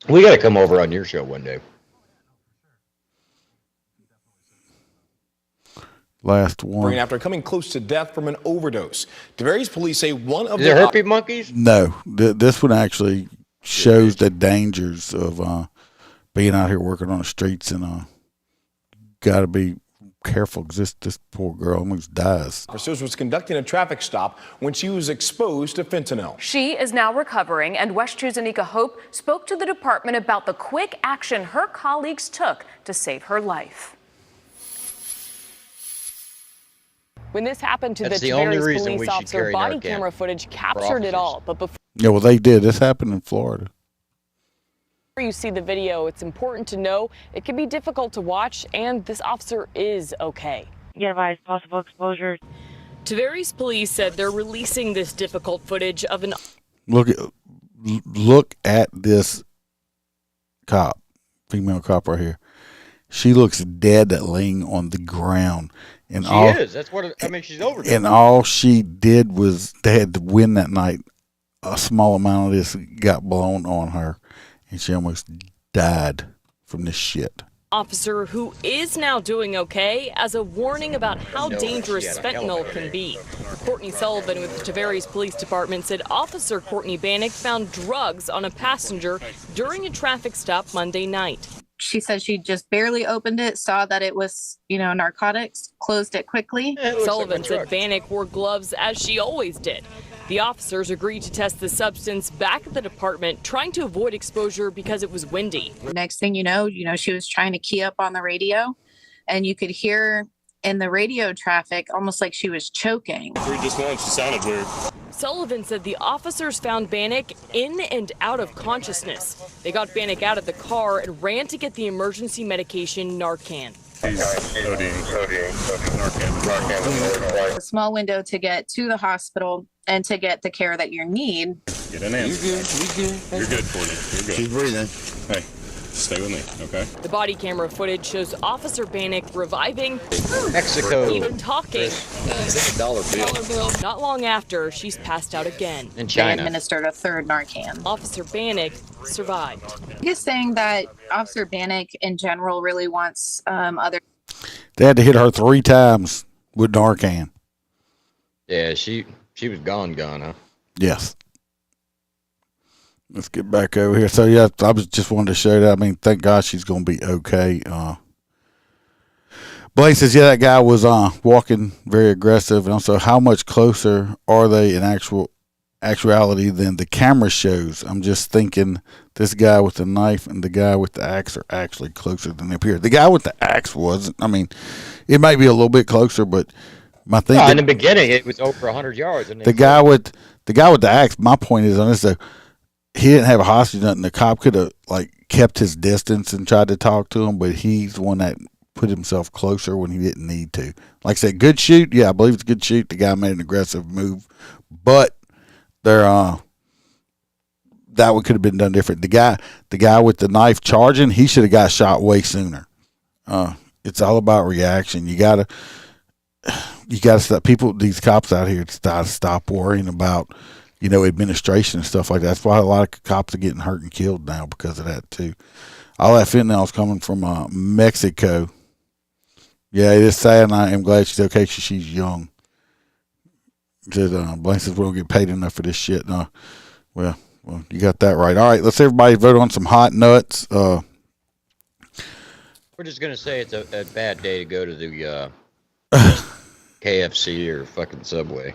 We got to come over on your show one day. Last one. After coming close to death from an overdose. DeVary's police say one of the herpes monkeys? No. This one actually shows the dangers of being out here working on the streets, and got to be careful because this poor girl almost dies. Officers was conducting a traffic stop when she was exposed to fentanyl. She is now recovering, and West 2's Anika Hope spoke to the department about the quick action her colleagues took to save her life. When this happened to the Tavares police officer, body camera footage captured it all. But before well, they did. This happened in Florida. you see the video, it's important to know it can be difficult to watch, and this officer is okay. You advise possible exposure. Tavares police said they're releasing this difficult footage of an. Look at this cop, female cop right here. She looks dead laying on the ground. And she is. That's what I mean. She's over. And all she did was they had to win that night. A small amount of this got blown on her, and she almost died from this shit. Officer who is now doing okay as a warning about how dangerous fentanyl can be. Courtney Sullivan with the Tavares Police Department said Officer Courtney Bannock found drugs on a passenger during a traffic stop Monday night. She said she just barely opened it, saw that it was, narcotics, closed it quickly. Sullivan said Bannock wore gloves as she always did. The officers agreed to test the substance back at the department, trying to avoid exposure because it was windy. Next thing you know, she was trying to key up on the radio, and you could hear in the radio traffic almost like she was choking. 3 just once, she sounded weird. Sullivan said the officers found Bannock in and out of consciousness. They got Bannock out of the car and ran to get the emergency medication Narcan. A small window to get to the hospital and to get the care that you need. Get an answer. You're good. You're good, Courtney. You're good. Keep breathing. Hey, stay with me, okay? The body camera footage shows Officer Bannock reviving, Mexico, even talking. $dollar bill. Not long after, she's passed out again. In China. They administered a third Narcan. Officer Bannock survived. Just saying that Officer Bannock in general really wants other. They had to hit her 3 times with Narcan. Yeah, she was gone, huh? Yes. Let's get back over here. So, yeah, I was just wanted to show that. I mean, thank God she's going to be okay. Blaine says, yeah, that guy was walking very aggressive. And also, how much closer are they in actuality than the camera shows? I'm just thinking this guy with the knife and the guy with the axe are actually closer than they appear. The guy with the axe wasn't. I mean, it might be a little bit closer, but my thing. In the beginning, it was over 100 yards. And the guy with the axe. My point is on this though. He didn't have a hostage, nothing. The cop could have kept his distance and tried to talk to him, but he's the one that put himself closer when he didn't need to. Like I said, good shoot. Yeah, I believe it's a good shoot. The guy made an aggressive move, but that one could have been done different. The guy with the knife charging, he should have got shot way sooner. It's all about reaction. You gotta stop people. These cops out here stop worrying about administration and stuff like that. That's why a lot of cops are getting hurt and killed now because of that too. All that fentanyl is coming from Mexico. Yeah, it is sad, and I am glad she's okay. She's young. Blaine says we don't get paid enough for this shit. No, well, you got that right. All right, let's everybody vote on some hot nuts. We're just gonna say it's a bad day to go to the KFC or fucking Subway.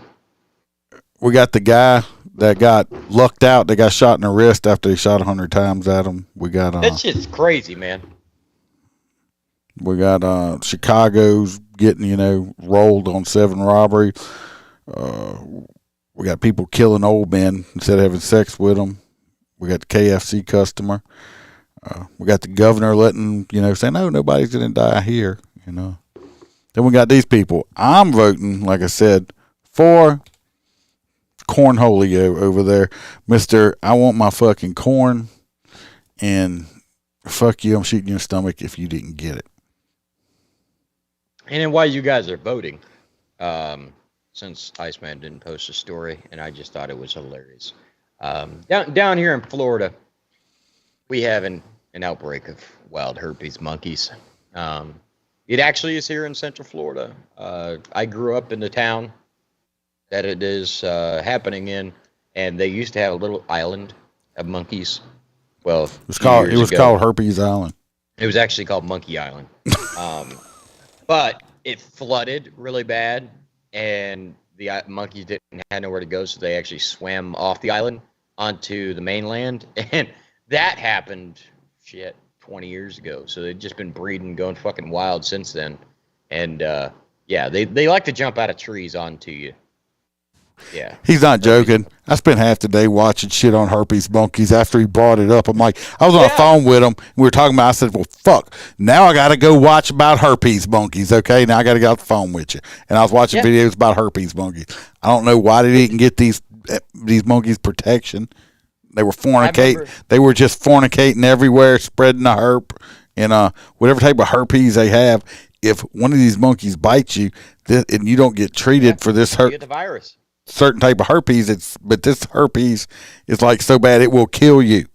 we got the guy that got lucked out. That got shot in the wrist after he shot 100 times at him. We got that shit's crazy, man. We got Chicago's getting rolled on 7 robbery. We got people killing old men instead of having sex with them. We got the KFC customer. We got the governor letting saying, "No, nobody's gonna die here." Then we got these people. I'm voting, like I said, for Cornholio over there, Mister. I want my fucking corn, and fuck you. I'm shooting your stomach if you didn't get it. And then while you guys are voting, since Iceman didn't post a story, and I just thought it was hilarious. Down here in Florida, we have an outbreak of wild herpes monkeys. It actually is here in Central Florida. I grew up in the town that it is happening in, and they used to have a little island of monkeys. Well, it was called Herpes Island. It was actually called Monkey Island. But it flooded really bad, and the monkeys didn't have nowhere to go, so they actually swam off the island onto the mainland, and that happened 20 years ago. So they've just been breeding, going fucking wild since then. And they like to jump out of trees onto you. Yeah. He's not joking. I spent half the day watching shit on herpes monkeys after he brought it up. I'm like, I was on the phone with him. We were talking about, I said, well, fuck. Now I got to go watch about herpes monkeys. Okay. Now I got to get off the phone with you. And I was watching videos about herpes monkeys. I don't know why they didn't get these monkeys protection. They were fornicating. They were just fornicating everywhere, spreading the herp. And whatever type of herpes they have, if one of these monkeys bites you and you don't get treated for this you get the virus. Certain type of herpes, but this herpes is like so bad it will kill you.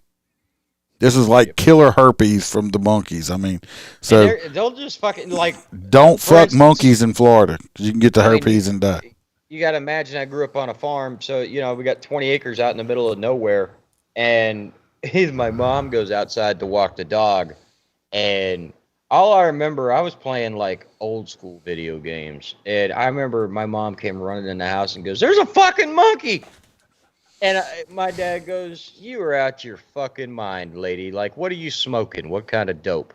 This is like killer herpes from the monkeys. I mean, so they'll just fucking like. Don't fuck monkeys in Florida because you can get the herpes and die. You got to imagine I grew up on a farm, so we got 20 acres out in the middle of nowhere, and my mom goes outside to walk the dog, and all I remember, I was playing like old school video games, and I remember my mom came running in the house and goes, "There's a fucking monkey!" And my dad goes, "You are out your fucking mind, lady. Like, what are you smoking? What kind of dope?"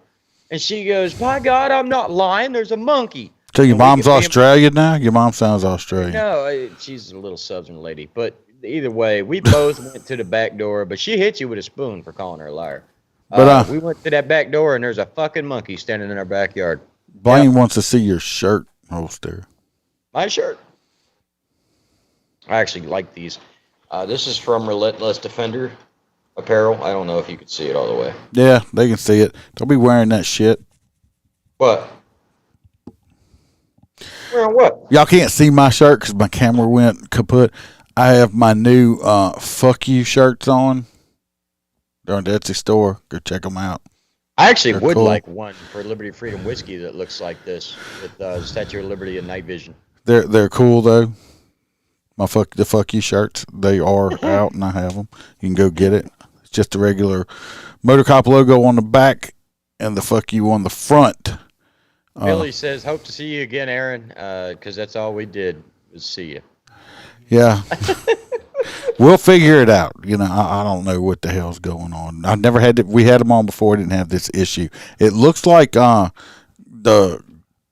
And she goes, "By God, I'm not lying. There's a monkey." So your mom's Australian now? Your mom sounds Australian. No, she's a little southern lady. But either way, we both went to the back door, but she hit you with a spoon for calling her a liar. But we went to that back door, and there's a fucking monkey standing in our backyard. Blaine wants to see your shirt holster. My shirt. I actually like these. This is from Relentless Defender Apparel. I don't know if you can see it all the way. Yeah, they can see it. Don't be wearing that shit. What? Wearing what? Y'all can't see my shirt because my camera went kaput. I have my new fuck you shirts on. They're on the Etsy store. Go check them out. I actually They're would cool. like one for Liberty Freedom Whiskey that looks like this with Statue of Liberty and Night Vision. They're cool though. The fuck you shirts. They are out and I have them. You can go get it. It's just a regular Motorcop logo on the back and the fuck you on the front. Billy says, "Hope to see you again, Aaron," because that's all we did was see you. Yeah. We'll figure it out. I don't know what the hell's going on. I never had we had them on before. I didn't have this issue. It looks like the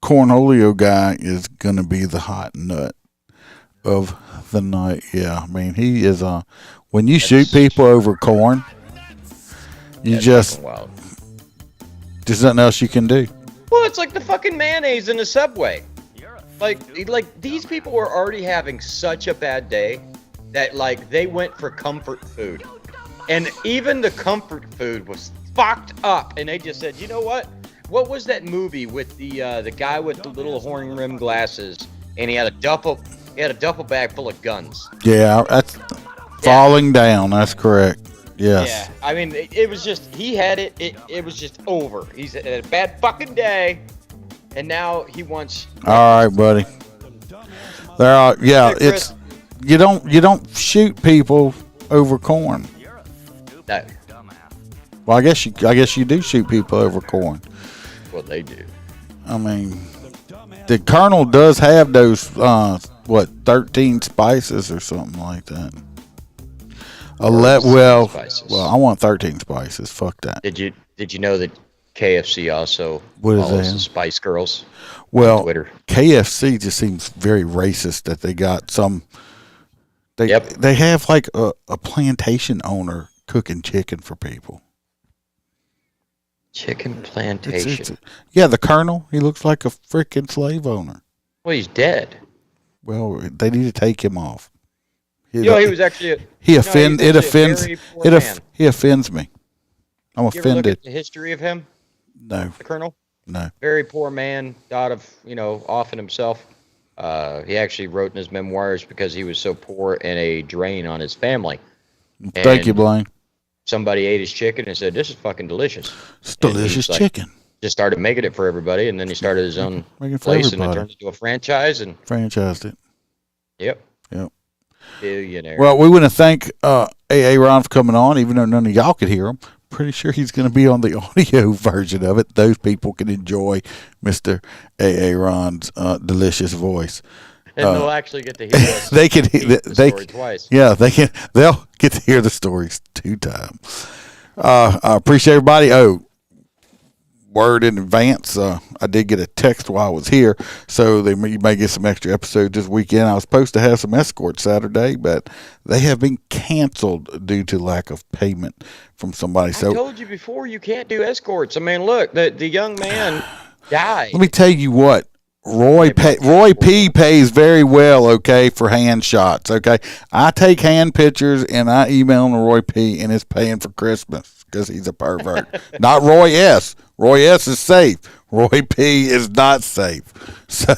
Cornholio guy is going to be the hot nut of the night. Yeah. I mean, he is when you shoot people over corn, you just there's nothing else you can do. Well, it's like the fucking mayonnaise in the Subway. Like these people were already having such a bad day that like they went for comfort food, and even the comfort food was fucked up. And they just said, "You know what? What was that movie with the guy with the little horn rim glasses, and he had a duffel bag full of guns?" Yeah, that's falling down. That's correct. Yes. Yeah, I mean, it was just he had it. It was just over. He's had a bad fucking day, and now he wants. All right, buddy. There are. Yeah, it's. You don't shoot people over corn. No. Well, I guess you do shoot people over corn. Well, they do. I mean, the Colonel does have those what, 13 spices or something like that. Well, I want 13 spices. Fuck that. Did you know that KFC also What is follows that? the Spice Girls Well, on Twitter? KFC just seems very racist that they got some. They have like a plantation owner cooking chicken for people. Chicken plantation. Yeah, the Colonel. He looks like a freaking slave owner. Well, he's dead. Well, they need to take him off. He was actually. He offends me. I'm You ever offended. look at the history of him? No. The Colonel. No. Very poor man, thought of offing himself. He actually wrote in his memoirs because he was so poor and a drain on his family. Thank you, Blaine. Somebody ate his chicken and said, "This is fucking delicious." It's delicious chicken. Just started making it for everybody, and then he started his own place, and it turned into a franchise, and franchised it. Yep. Billionaire. Well, we want to thank A.A. Ron for coming on, even though none of y'all could hear him. Pretty sure he's going to be on the audio version of it. Those people can enjoy Mr. A.A. Ron's delicious voice. And they'll actually get to hear us. They can hear the story twice. Yeah, they'll get to hear the stories 2 times. I appreciate everybody. Word in advance. I did get a text while I was here, so you may get some extra episodes this weekend. I was supposed to have some escorts Saturday, but they have been canceled due to lack of payment from somebody. So I told you before, you can't do escorts. I mean, look, the young man died. Let me tell you what. Roy P pays very well, okay, for hand shots, okay? I take hand pictures and I email them to Roy P, and it's paying for Christmas because he's a pervert. Not Roy S. Roy S is safe. Roy P is not safe. So.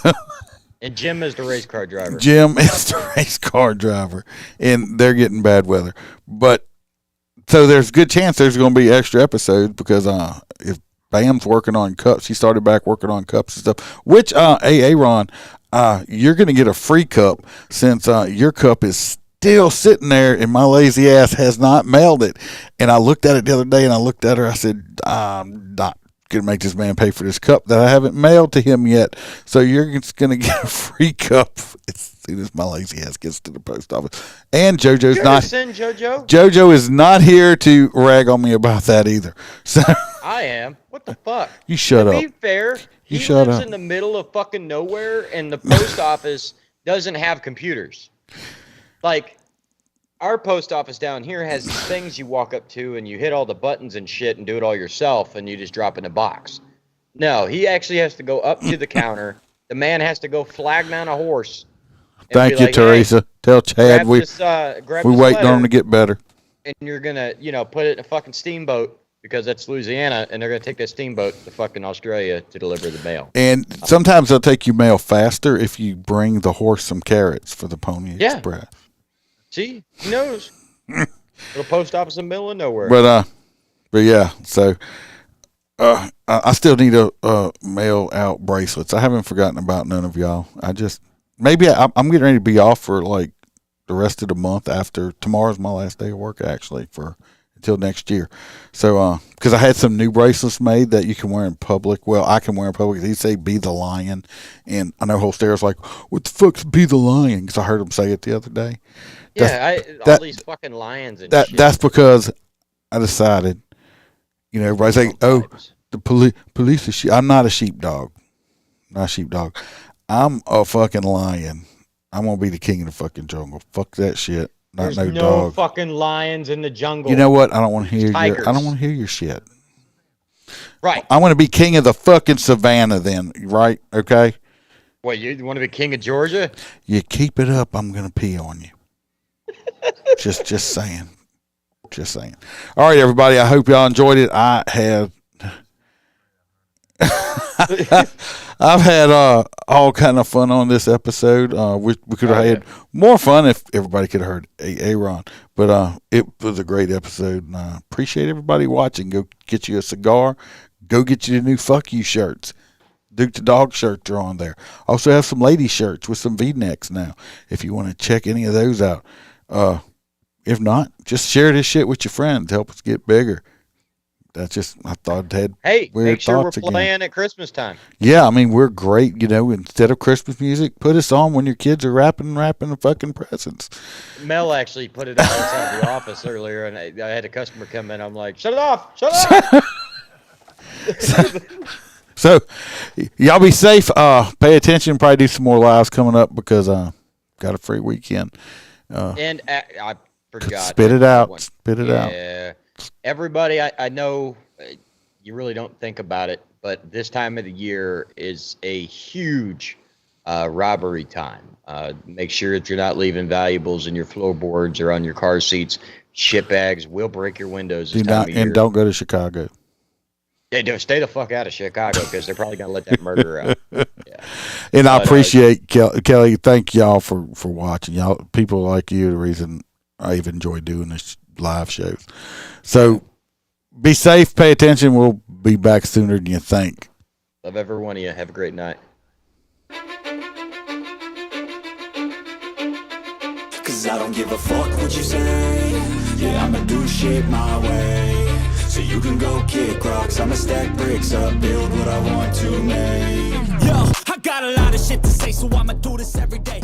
And Jim is the race car driver. Jim is the race car driver, and they're getting bad weather. But so there's a good chance there's going to be extra episodes because if Bam's working on cups. She started back working on cups and stuff. Which, Ron, you're going to get a free cup since your cup is still sitting there and my lazy ass has not mailed it. And I looked at it the other day and I looked at her. I said, I'm not going to make this man pay for this cup that I haven't mailed to him yet. So you're just going to get a free cup as soon as my lazy ass gets to the post office. And JoJo's not. Send JoJo? JoJo is not here to rag on me about that either. So I am. What the fuck? You shut up. To be fair, he shut lives up. in the middle of fucking nowhere, and the post office doesn't have computers. Like, our post office down here has these things you walk up to, and you hit all the buttons and shit and do it all yourself, and you just drop in a box. No, he actually has to go up to the counter. The man has to go flag mount a horse. Thank you, Teresa. Tell Chad we waiting on him to get better. And you're going to, put it in a fucking steamboat. Because that's Louisiana, and they're going to take that steamboat to fucking Australia to deliver the mail. And sometimes they'll take you mail faster if you bring the horse some carrots for the Pony Express. See? He knows. Little post office in the middle of nowhere. But yeah, so I still need to mail out bracelets. I haven't forgotten about none of y'all. I'm getting ready to be off for like the rest of the month after tomorrow's my last day of work actually until next year. So, because I had some new bracelets made that you can wear in public. Well, I can wear in public. They say "Be the Lion," and I know Holstera's like, "What the fuck's Be the Lion?" Because I heard him say it the other day. All these fucking lions and shit. That's because I decided, everybody's like, "Oh, the police are sheep." I'm not a sheepdog. Not a sheepdog. I'm a fucking lion. I'm gonna be the king of the fucking jungle. Fuck that shit. There's no dog. fucking lions in the jungle. You know what? I don't want to hear Tigers. I don't want to hear your shit. Right. I want to be king of the fucking savannah then, right? Okay? What, you want to be king of Georgia? You keep it up, I'm going to pee on you. just saying. Just saying. All right, everybody. I hope y'all enjoyed it. I've had all kind of fun on this episode. We could have had more fun if everybody could have heard Aaron. But it was a great episode, and I appreciate everybody watching. Go get you a cigar. Go get you the new Fuck You shirts. Duke the Dog shirts are on there. Also have some lady shirts with some V-necks now if you want to check any of those out. If not, just share this shit with your friends. Help us get bigger. That's just, I thought it had Hey, weird make sure we're thoughts again. playing at Christmas time. Yeah, I mean, we're great. You know, instead of Christmas music, put us on when your kids are wrapping the fucking presents. Mel actually put it on inside the office earlier, and I had a customer come in. I'm like, shut it off. Shut it off. So, y'all be safe. Pay attention. Probably do some more lives coming up because got a free weekend. And I forgot. Spit it out. Spit it out. Yeah. Everybody, I know you really don't think about it, but this time of the year is a huge robbery time. Make sure that you're not leaving valuables in your floorboards or on your car seats. Shit bags will break your windows this time of year. And don't go to Chicago. Yeah, don't stay the fuck out of Chicago because they're probably going to let that murderer out. Yeah. And I appreciate, Kelly, thank y'all for watching. Y'all, people like you, the reason I even enjoy doing this live shows. So be safe, pay attention. We'll be back sooner than you think. Love every one of you. Have a great night. Cause I don't give a fuck what you say. Yeah, I'ma do shit my way. So you can go kick rocks, I'ma stack bricks up, build what I want to make. Yo, I got a lot of shit to say, so I'ma do this every day.